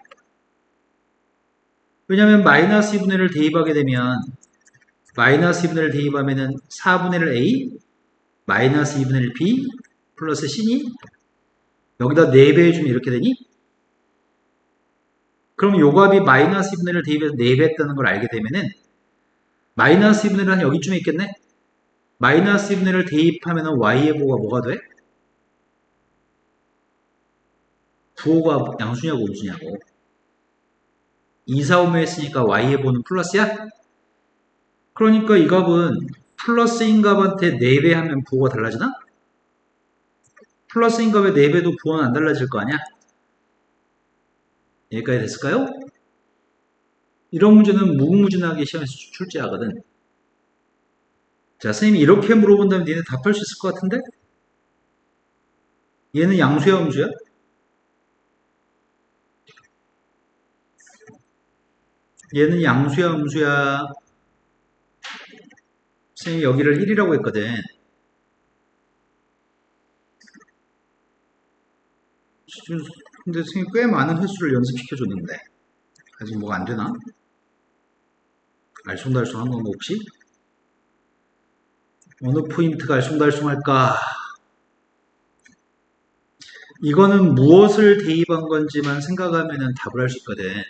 왜냐면 마이너스 2분의 1을 대입하게 되면 마이너스 2분의 1을 대입하면은 4분의 1 A 마이너스 2분의 1 B 플러스 C니? 여기다 4배 해주면 이렇게 되니? 그럼 요 값이 마이너스 2분의 1을 대입해서 4배 했다는 걸 알게 되면은 마이너스 2분의 1은 여기쯤에 있겠네? 마이너스 2분의 1을 대입하면은 Y의 보호가 뭐가 돼? 부호가 양수냐고 음수냐고. 2, 4, 5에 했으니까 Y의 보호는 플러스야? 그러니까 이 값은 플러스인 값한테 4배 하면 부호가 달라지나? 플러스인 값에 4배도 부호는 안 달라질 거 아니야? 여기까지 됐을까요? 이런 문제는 무궁무진하게 시험에서 출제하거든. 자, 선생님이 이렇게 물어본다면 니네 답할 수 있을 것 같은데? 얘는 양수야, 음수야? 얘는 양수야, 음수야? 선생님이 여기를 1이라고 했거든. 근데 선생님이 꽤 많은 횟수를 연습시켜줬는데 아직 뭐가 안 되나? 알쏭달쏭한 건가 혹시? 어느 포인트가 알쏭달쏭할까? 이거는 무엇을 대입한 건지만 생각하면 답을 할 수 있거든.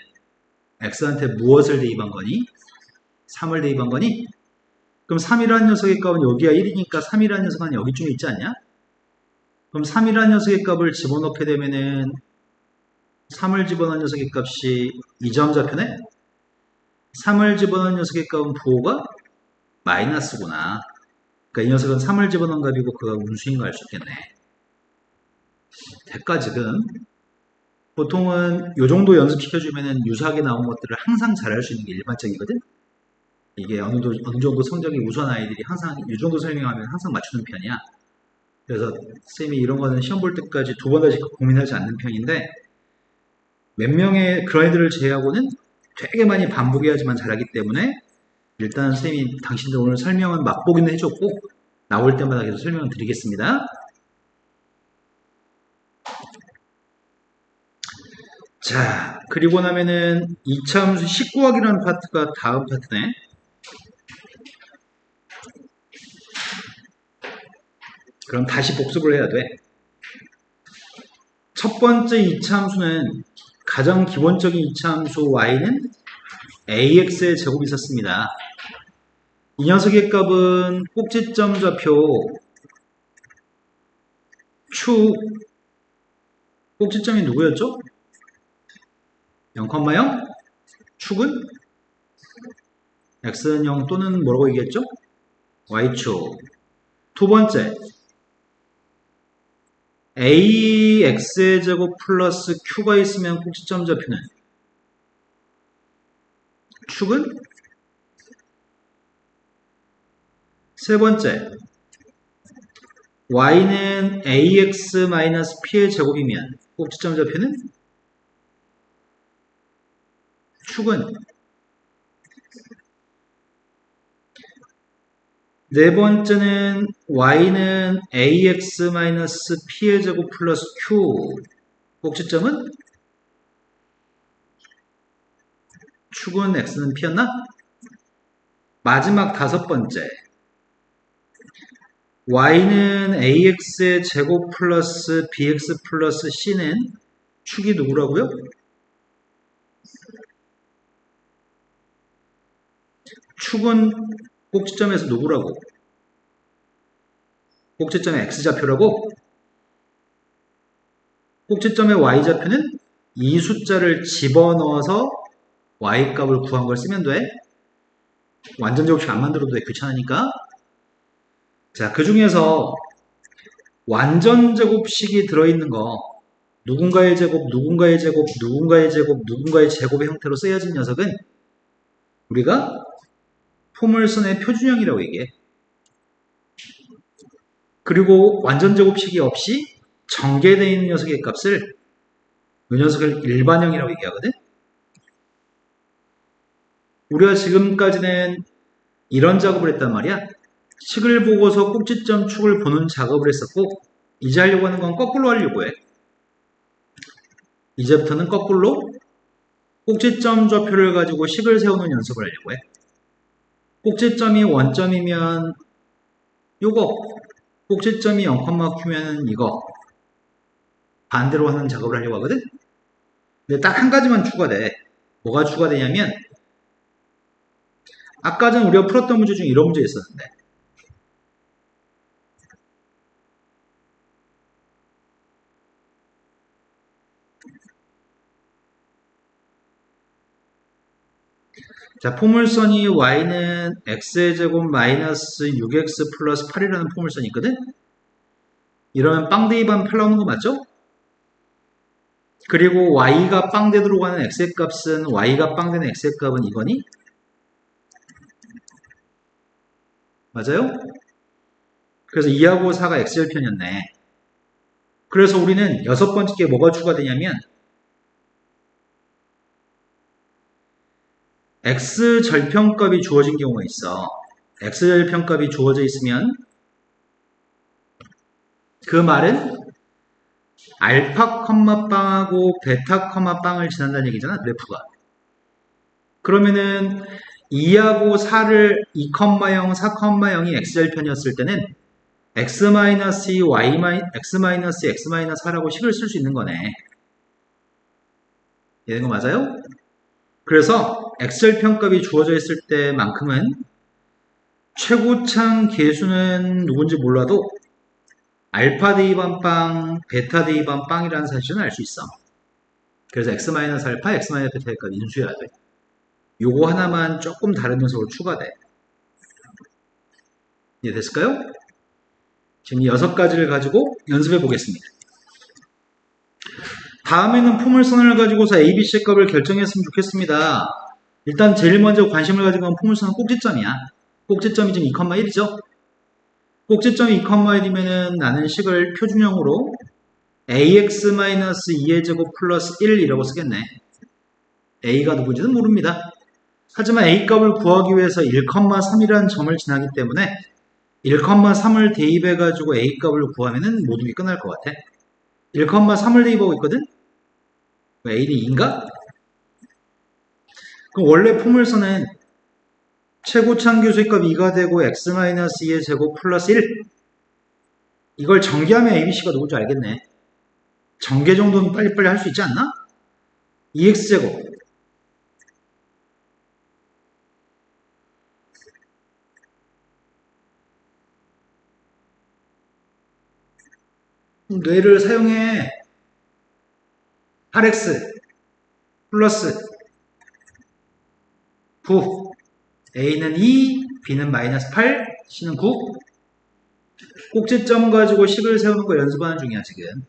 x한테 무엇을 대입한 거니? 3을 대입한 거니? 그럼 3이라는 녀석의 값은 여기가 1이니까 3이라는 녀석은 여기쯤에 있지 않냐? 그럼 3이라는 녀석의 값을 집어넣게 되면은 3을 집어넣은 녀석의 값이 2점 좌표네? 3을 집어넣은 녀석의 값은 부호가 마이너스구나. 그러니까 이 녀석은 3을 집어넣은 값이고 그가 음수인 거 알 수 있겠네. 될까 지금? 보통은 이 정도 연습시켜주면은 유사하게 나온 것들을 항상 잘할 수 있는 게 일반적이거든? 이게 어느 정도 성적이 우수한 아이들이 항상 이 정도 설명하면 항상 맞추는 편이야. 그래서 쌤이 이런 거는 시험 볼 때까지 두 번 다시 고민하지 않는 편인데 몇 명의 그런 애들을 제외하고는 되게 많이 반복해야지만 잘하기 때문에 일단 쌤이 당신들 오늘 설명은 맛보기는 해줬고 나올 때마다 계속 설명을 드리겠습니다. 자, 그리고 나면은 2차 함수 19하기라는 파트가 다음 파트네. 그럼 다시 복습을 해야 돼. 첫 번째 2차 함수는 가장 기본적인 2차 함수 y는 ax의 제곱이 있었습니다. 이 녀석의 값은 꼭지점 좌표 축 꼭지점이 누구였죠? 0,0 축은 x는 0 또는 뭐라고 얘기했죠? y축. 두 번째 ax의 제곱 플러스 q가 있으면 꼭지점 좌표는 축은 세 번째 y는 ax-p의 제곱이면 꼭지점 좌표는 축은 네 번째는 y는 ax-p의 제곱 플러스 q 꼭지점은 축은 x는 p였나? 마지막 다섯 번째 y는 ax의 제곱 플러스 bx 플러스 c는 축이 누구라고요? 축은 꼭지점에서 누구라고? 꼭지점의 x좌표라고? 꼭지점의 y좌표는 이 숫자를 집어넣어서 y값을 구한 걸 쓰면 돼. 완전 제곱식 안 만들어도 돼. 귀찮으니까. 자, 그 중에서 완전 제곱식이 들어있는 거 누군가의 제곱, 누군가의 제곱, 누군가의 제곱, 누군가의 제곱의 형태로 쓰여진 녀석은 우리가 포물선의 표준형이라고 얘기해. 그리고 완전 제곱식이 없이 전개되어 있는 녀석의 값을 이 녀석을 일반형이라고 얘기하거든. 우리가 지금까지는 이런 작업을 했단 말이야. 식을 보고서 꼭지점 축을 보는 작업을 했었고, 이제 하려고 하는 건 거꾸로 하려고 해. 이제부터는 거꾸로 꼭지점 좌표를 가지고 식을 세우는 연습을 하려고 해. 꼭지점이 원점이면 요거, 꼭지점이 0,Q면 이거 반대로 하는 작업을 하려고 하거든? 근데 딱 한 가지만 추가돼. 뭐가 추가되냐면 아까 전 우리가 풀었던 문제 중에 이런 문제 있었는데, 자, 포물선이 y는 x의 제곱 마이너스 6x 플러스 8이라는 포물선이 있거든? 이러면 빵 대입하면 8 나오는 거 맞죠? 그리고 y가 빵대로 가는 x의 값은 y가 빵되는 x의 값은 이거니? 맞아요? 그래서 2하고 4가 x절 편이었네. 그래서 우리는 여섯 번째 게 뭐가 추가되냐면 x절편값이 주어진 경우가 있어. x절편값이 주어져 있으면 그 말은 알파, 빵하고 베타, 빵을 지난다는 얘기잖아, 그래프가. 그러면은 2하고 4를 2,0, 4,0이 x절편이었을 때는 x-2, x-x, x-4라고 식을 쓸 수 있는 거네. 이해된 거 맞아요? 그래서 x절편값이 주어져 있을 때만큼은 최고창 계수는 누군지 몰라도 알파 대입한 빵, 베타 대입한 빵이라는 사실은 알 수 있어. 그래서 x-알파, x-베타까지 인수해야 돼. 요거 하나만 조금 다른 녀석으로 추가돼. 이해됐을까요? 지금 이 6가지를 가지고 연습해 보겠습니다. 다음에는 포물선을 가지고서 ABC 값을 결정했으면 좋겠습니다. 일단 제일 먼저 관심을 가지고 있는 포물선은 꼭지점이야. 꼭지점이 지금 2,1이죠? 꼭지점이 2,1이면은 나는 식을 표준형으로 ax-2의 제곱 플러스 1이라고 쓰겠네. a가 누군지는 모릅니다. 하지만 a 값을 구하기 위해서 1,3이라는 점을 지나기 때문에 1,3을 대입해가지고 a 값을 구하면은 모든 게 끝날 것 같아. 1,3을 대입하고 있거든? a는 2인가? 그럼 원래 포물선은 최고창 교수값 2가 되고 x-2의 제곱 플러스 1. 이걸 전개하면 ABC가 누군지 알겠네. 전개 정도는 빨리빨리 할 수 있지 않나? 2x제곱 뇌를 사용해. 8x 플러스 9 a는 2, b는 마이너스 8, c는 9. 꼭지점 가지고 식을 세우는 거 연습하는 중이야 지금.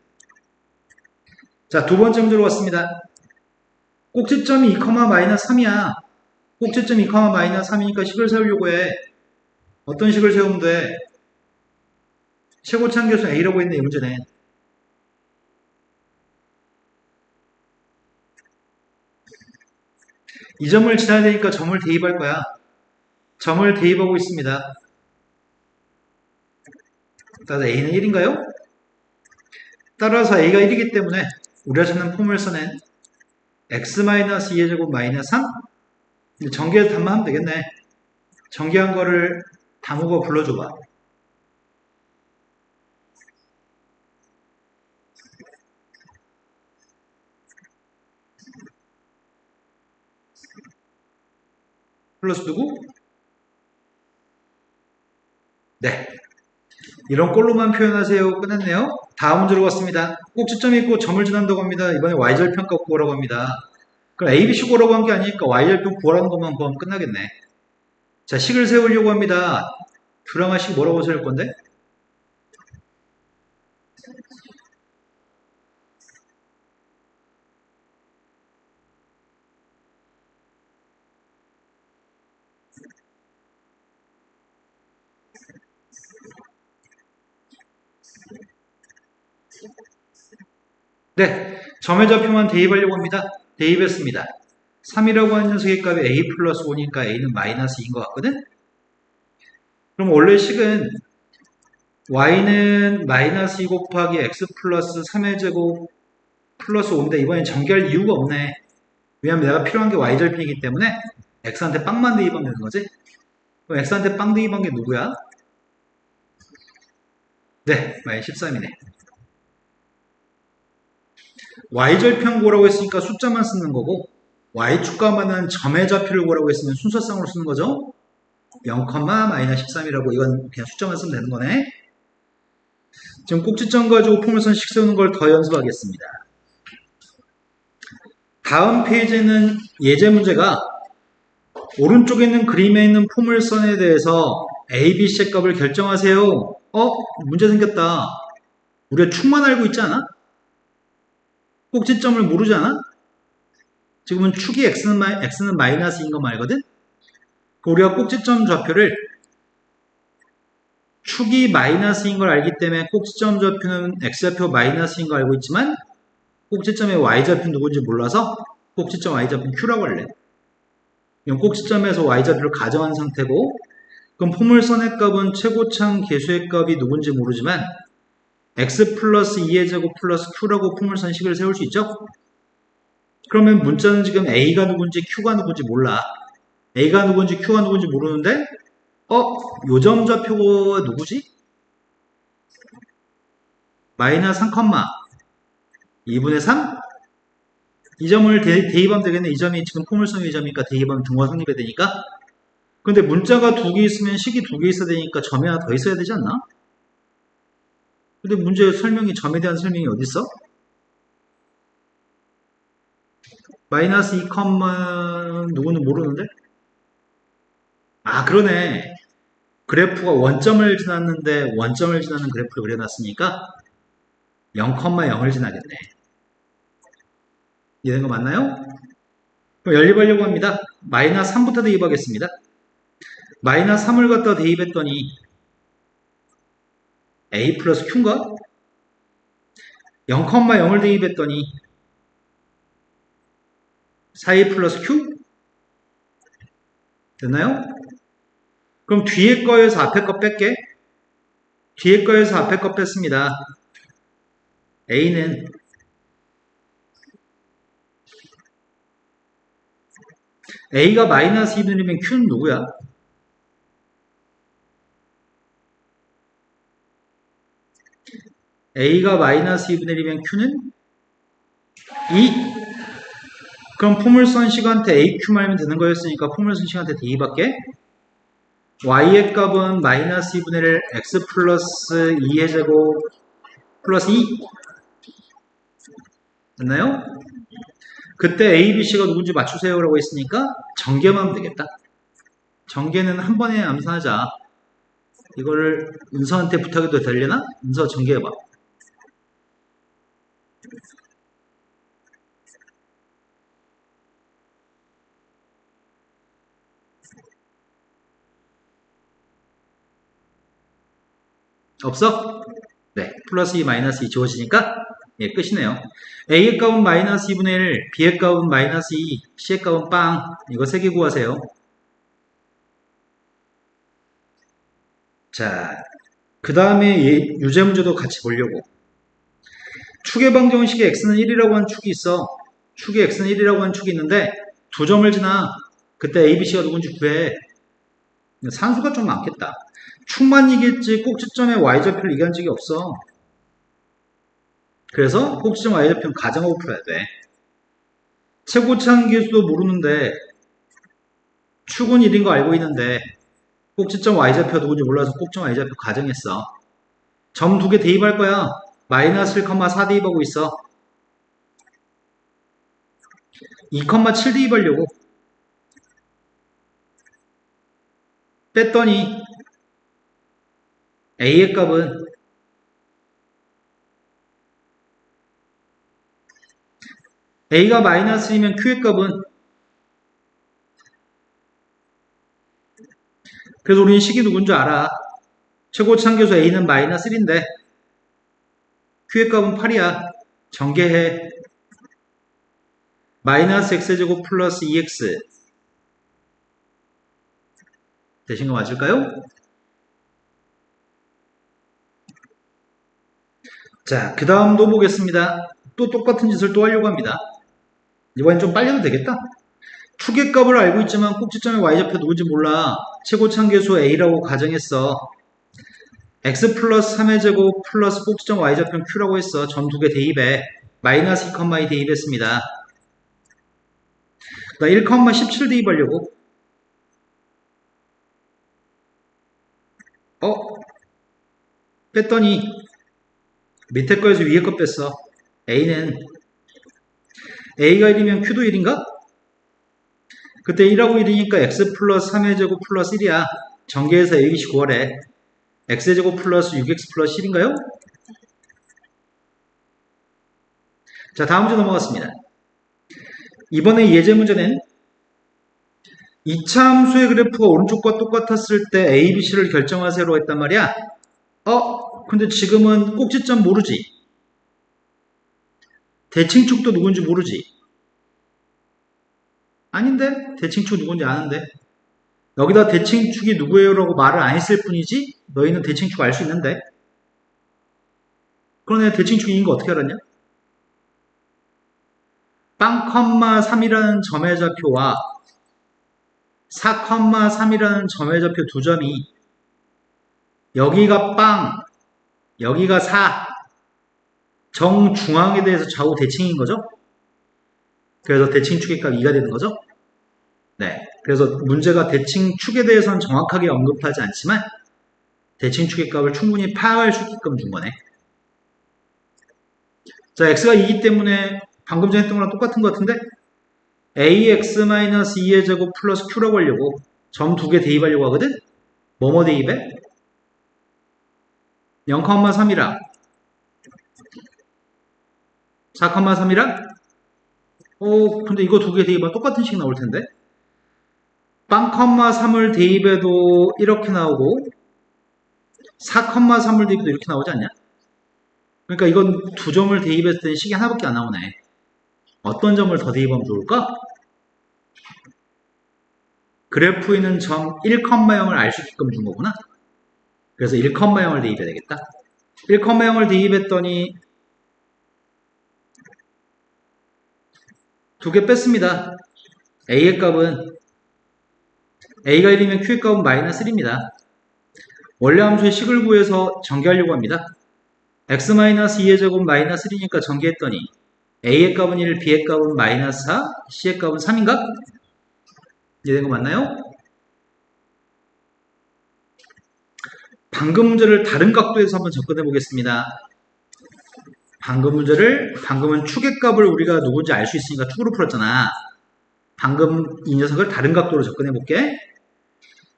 자, 두 번째 문제로 왔습니다. 꼭지점이 2, 마이너스 3이야. 꼭지점이 2, 마이너스 3이니까 식을 세우려고 해. 어떤 식을 세우면 돼? 최고창 교수 a라고 했네 이 문제는. 이 점을 지나야 되니까 점을 대입할 거야. 점을 대입하고 있습니다. 따라서 a는 1인가요? 따라서 a가 1이기 때문에 우리가 찾는 포물선은 x-2의 제곱 마이너스 3. 전개해서 답만 하면 되겠네. 전개한 거를 다목으로 불러줘봐. 플러스 두고 네, 이런 꼴로만 표현하세요. 끝났네요. 다음 문제로 갔습니다. 꼭지점이 있고 점을 지난다고 합니다. 이번에 y절편값 구하라고 합니다. 그럼 ABC 구하라고 한 게 아니니까 y절편 구하라는 것만 구하면 끝나겠네. 자, 식을 세우려고 합니다. 드라마식 뭐라고 세울 건데? 네, 점의 좌표만 대입하려고 합니다. 대입했습니다. 3이라고 하는 녀석의 값이 a 플러스 5니까 a는 마이너스 2인 것 같거든? 그럼 원래 식은 y는 마이너스 2 곱하기 x 플러스 3의 제곱 플러스 5인데 이번엔 전개할 이유가 없네. 왜냐면 내가 필요한 게 y절편이기 때문에 x한테 빵만 대입하면 되는 거지. 그럼 x한테 빵 대입한 게 누구야? 네, 마이너스 13이네. y절편 구라고 했으니까 숫자만 쓰는 거고 y축과 만난 점의 좌표를 구라고 했으면 순서상으로 쓰는 거죠. 0, 마이너스 13이라고 이건 그냥 숫자만 쓰면 되는 거네. 지금 꼭지점 가지고 포물선식 세우는 걸 더 연습하겠습니다. 다음 페이지는 예제 문제가 오른쪽에 있는 그림에 있는 포물선에 대해서 A, B, C의 값을 결정하세요. 문제 생겼다. 우리가 축만 알고 있지 않아? 꼭지점을 모르지 않아? 지금은 축이 X는 마이너스인 거 말거든? 우리가 꼭지점 좌표를 축이 마이너스인 걸 알기 때문에 꼭지점 좌표는 X좌표 마이너스인 걸 알고 있지만 꼭지점의 Y좌표 누군지 몰라서 꼭지점 Y좌표 Q라고 할래. 이건 꼭지점에서 Y좌표를 가정한 상태고 그럼 포물선의 값은 최고창 계수의 값이 누군지 모르지만 X 플러스 2의 제곱 플러스 Q라고 포물선식을 세울 수 있죠? 그러면 문자는 지금 A가 누군지 Q가 누군지 몰라. A가 누군지 Q가 누군지 모르는데 요점 좌표가 누구지? 마이너스 3, 2분의 3? 이 점을 대입하면 되겠네. 이 점이 지금 포물선의 점이니까 대입하면 등호가 성립해야 되니까. 근데 문자가 두 개 있으면 식이 두 개 있어야 되니까 점이 하나 더 있어야 되지 않나? 근데 문제 설명이 점에 대한 설명이 어디 있어? 마이너스 2, 누구는 모르는데? 아, 그러네. 그래프가 원점을 지났는데 원점을 지나는 그래프를 그려놨으니까 0,0을 지나겠네. 이해된 거 맞나요? 그럼 연립하려고 합니다. 마이너스 3부터 대입하겠습니다. 마이너스 3을 갖다 대입했더니 A 플러스 Q인가? 0,0을 대입했더니 4A 플러스 Q? 됐나요? 그럼 뒤에 거에서 앞에 거 뺄게. 뒤에 거에서 앞에 거 뺐습니다. A는 A가 마이너스 2분이면 Q는 누구야? A가 마이너스 2분의 1이면 Q는 2. 그럼 포물선식한테 AQ 말면 되는 거였으니까 포물선식한테 대입할게. Y의 값은 마이너스 2분의 1 X 플러스 2의 제곱 플러스 2. 됐나요? 그때 A, B, C가 누군지 맞추세요 라고 했으니까 전개만 하면 되겠다. 전개는 한 번에 암산하자. 이거를 은서한테 부탁해도 되려나? 은서 전개해봐. 없어? 네, 플러스 2, 마이너스 2 지워지니까 예, 끝이네요. A의 값은 마이너스 2분의 1, B의 값은 마이너스 2, C의 값은 빵. 이거 3개 구하세요. 자, 그 다음에 유제 문제도 같이 보려고. 축의 방정식에 x는 1이라고 하는 축이 있어. 축에 x는 1이라고 하는 축이 있는데 두 점을 지나 그때 A, B, C가 누군지 구해. 산수가 좀 많겠다. 축만 이겠지 꼭지점에 y좌표를 이겨한 적이 없어. 그래서 꼭지점 y좌표는 가정하고 풀어야 돼. 최고차항 계수도 모르는데 축은 1인 거 알고 있는데 꼭지점 y좌표 누군지 몰라서 꼭지점 y좌표 가정했어. 점 두 개 대입할 거야. 마이너스 1,4 대입하고 있어. 2,7 대입하려고. 뺐더니 A의 값은 A가 마이너스 2면 Q의 값은 그래서 우리는 식이 누군지 알아. 최고차항계수 A는 마이너스 1인데 Q의 값은 8이야. 전개해. 마이너스 X제곱 플러스 2X 되신 거 맞을까요? 자, 그 다음도 보겠습니다. 또 똑같은 짓을 또 하려고 합니다. 이번엔 좀 빨리 해도 되겠다. 추계값을 알고 있지만 꼭지점의 y좌표 누군지 몰라. 최고차계수 a라고 가정했어. x 플러스 3의 제곱 플러스 꼭지점 y좌표는 q라고 했어. 점 두 개 대입해. 마이너스 2,2 대입했습니다. 나 1,17 대입하려고. 뺐더니 밑에 거에서 위에 거 뺐어. a는 a가 1이면 q도 1인가? 그때 1하고 1이니까 x 플러스 3의 제곱 플러스 1이야. 전개해서 ax 구하래. x의 제곱 플러스 6x 플러스 7인가요? 자, 다음 문제 넘어갔습니다. 이번에 예제 문제는 2차 함수의 그래프가 오른쪽과 똑같았을 때 a, b, c를 결정하세요라고 했단 말이야. 근데 지금은 꼭지점 모르지. 대칭축도 누군지 모르지. 아닌데? 대칭축 누군지 아는데. 여기다 대칭축이 누구예요? 라고 말을 안 했을 뿐이지 너희는 대칭축 알 수 있는데. 그러네. 대칭축인 거 어떻게 알았냐? 빵, 3이라는 점의 좌표와 4, 3이라는 점의 좌표 두 점이 여기가 빵, 여기가 4, 정중앙에 대해서 좌우 대칭인 거죠? 그래서 대칭축의 값 2가 되는 거죠? 네. 그래서 문제가 대칭축에 대해서는 정확하게 언급하지 않지만 대칭축의 값을 충분히 파악할 수 있게끔 준 거네. 자, x가 2이기 때문에 방금 전에 했던 거랑 똑같은 것 같은데 ax-2의 제곱 플러스 q라고 하려고 점 두 개 대입하려고 하거든? 뭐뭐 대입해? 0,3이랑 4,3이랑 근데 이거 두 개 대입하면 똑같은 식 나올 텐데 빵, 3을 대입해도 이렇게 나오고 4,3을 대입해도 이렇게 나오지 않냐? 그러니까 이건 두 점을 대입했을 때 식이 하나밖에 안 나오네. 어떤 점을 더 대입하면 좋을까? 그래프에 있는 점 1,0을 알 수 있게끔 준 거구나. 그래서 1,0을 대입해야 되겠다. 1,0을 대입했더니 두 개 뺐습니다. a의 값은 a가 1이면 q의 값은 마이너스 1입니다. 원래 함수의 식을 구해서 전개하려고 합니다. x-2의 제곱 마이너스 1이니까 전개했더니 a의 값은 1, b의 값은 마이너스 4, c의 값은 3인가? 이해된 거 맞나요? 방금 문제를 다른 각도에서 한번 접근해 보겠습니다. 방금은 축의 값을 우리가 누군지 알 수 있으니까 축으로 풀었잖아. 방금 이 녀석을 다른 각도로 접근해 볼게.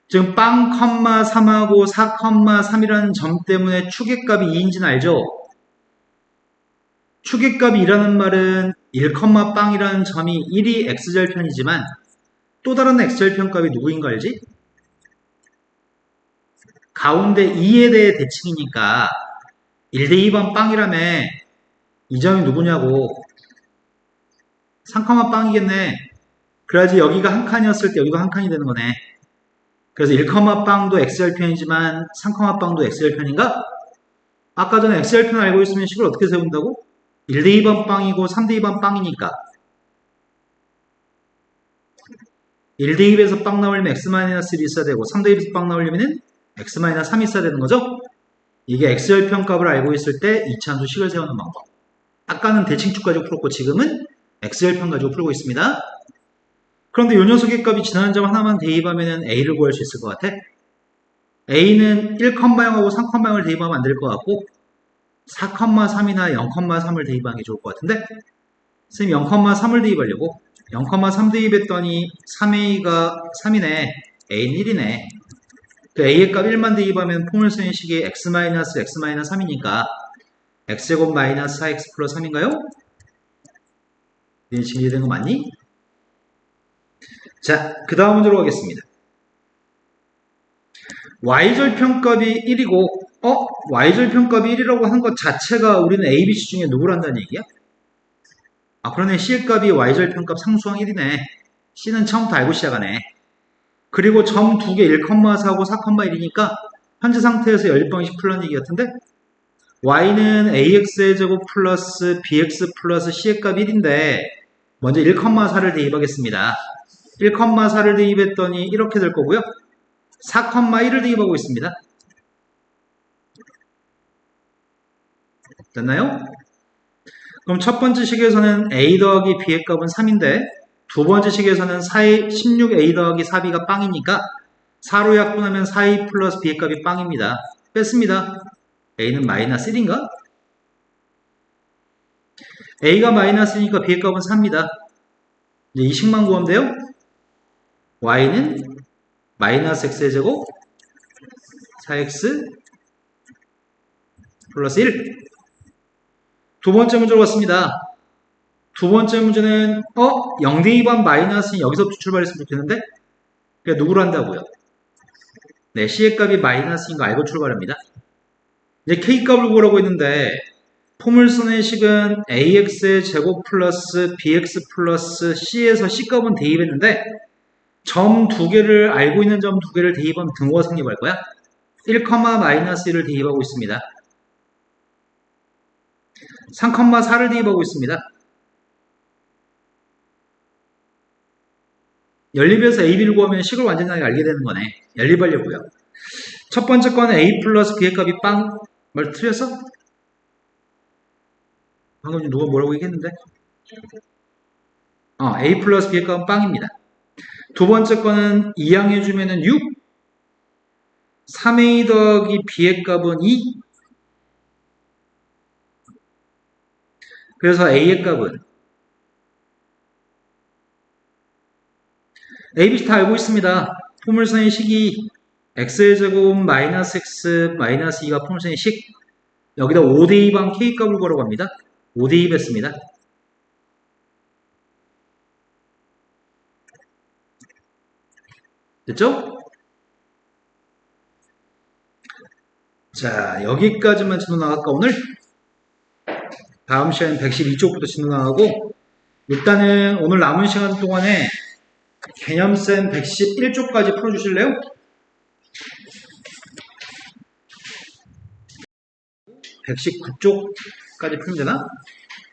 지금 빵, 3하고 4, 3이라는 점 때문에 축의 값이 2인지는 알죠? 축의 값이 2라는 말은 1, 빵이라는 점이 1이 x절편이지만 또 다른 x절편 값이 누구인 거 알지? 가운데 2에 대해 대칭이니까 1대 2번 빵이라며 이 점이 누구냐고 3, 빵이겠네. 그래야지 여기가 한 칸이었을 때 여기가 한 칸이 되는 거네. 그래서 1, 빵도 x절편이지만 3, 빵도 x절편인가? 아까 전에 x절편 알고 있으면 식을 어떻게 세운다고? 1대 2번 빵이고 3대 2번 빵이니까 1대 2에서 빵 나오려면 x-1이 있어야 되고 3대 2에서 빵 나오려면 x-3이 있어야 되는 거죠? 이게 x절편 값을 알고 있을 때 2차함수 식을 세우는 방법. 아까는 대칭축 가지고 풀었고 지금은 x절편 가지고 풀고 있습니다. 그런데 이 녀석의 값이 지나는 점 하나만 대입하면 a를 구할 수 있을 것 같아. a는 1,0하고 3,0을 대입하면 안 될 것 같고 4,3이나 0,3을 대입하는 게 좋을 것 같은데 선생님 0,3을 대입하려고 0,3 대입했더니 3a가 3이네. a는 1이네. 그 a의 값 1만 대입하면 포물선의 식이 x-3이니까 x제곱 마이너스 4x 플러스 3인가요? 지금 이해된 거 맞니? 자, 그 다음 문제로 가겠습니다. y절편값이 1이고 y절편값이 1이라고 한 것 자체가 우리는 a, b, c 중에 누구란다는 얘기야? 그러네. c의 값이 y절편값 상수항 1이네. c는 처음부터 알고 시작하네. 그리고 점 두 개 1,4고 4,1이니까 현재 상태에서 연립방식 풀라는 얘기 같은데 y는 ax의 제곱 플러스 bx 플러스 c의 값 1인데 먼저 1,4를 대입하겠습니다. 1,4를 대입했더니 이렇게 될 거고요. 4,1을 대입하고 있습니다. 됐나요? 그럼 첫 번째 식에서는 a 더하기 b의 값은 3인데 두 번째 식에서는 16a 더하기 4b가 빵이니까 4로 약분하면 4a 플러스 b의 값이 빵입니다. 뺐습니다. a는 마이너스 1인가? a가 마이너스니까 b의 값은 4입니다. 이제 이 식만 구하면 돼요. y는 마이너스 x의 제곱 4x 플러스 1. 두 번째 문제로 왔습니다. 두 번째 문제는 0 대입한 마이너스는 여기서부터 출발했으면 좋겠는데 그러니까 누구로 한다고요? 네, c의 값이 마이너스인 거 알고 출발합니다. 이제 k 값을 구하라고 했는데 포물선의 식은 ax의 제곱 플러스 bx 플러스 c에서 c 값은 대입했는데 점 두 개를 알고 있는 점 두 개를 대입하면 등호가 성립할 거야. 1, 마이너스 1을 대입하고 있습니다. 3,4를 대입하고 있습니다. 연립에서 AB를 구하면 식을 완전하게 알게 되는 거네. 연립하려고요. 첫 번째 거는 A 플러스 B의 값이 빵. 말 틀렸어? 방금 누가 뭐라고 얘기했는데? A 플러스 B의 값은 빵입니다. 두 번째 거는 2항해주면은 6. 3A 더하기 B의 값은 2. 그래서 A의 값은 A, B 다 알고 있습니다. 포물선의 식이 x의 제곱 마이너스 x 마이너스 2가 포물선의 식. 여기다 5대입한 k 값을 구하라고 합니다. 5대입했습니다. 됐죠? 자, 여기까지만 진도 나갈까 오늘? 다음 시간엔 112쪽부터 진도 나가고 일단은 오늘 남은 시간 동안에 개념쌤 111쪽까지 풀어주실래요? 119쪽까지 풀면 되나?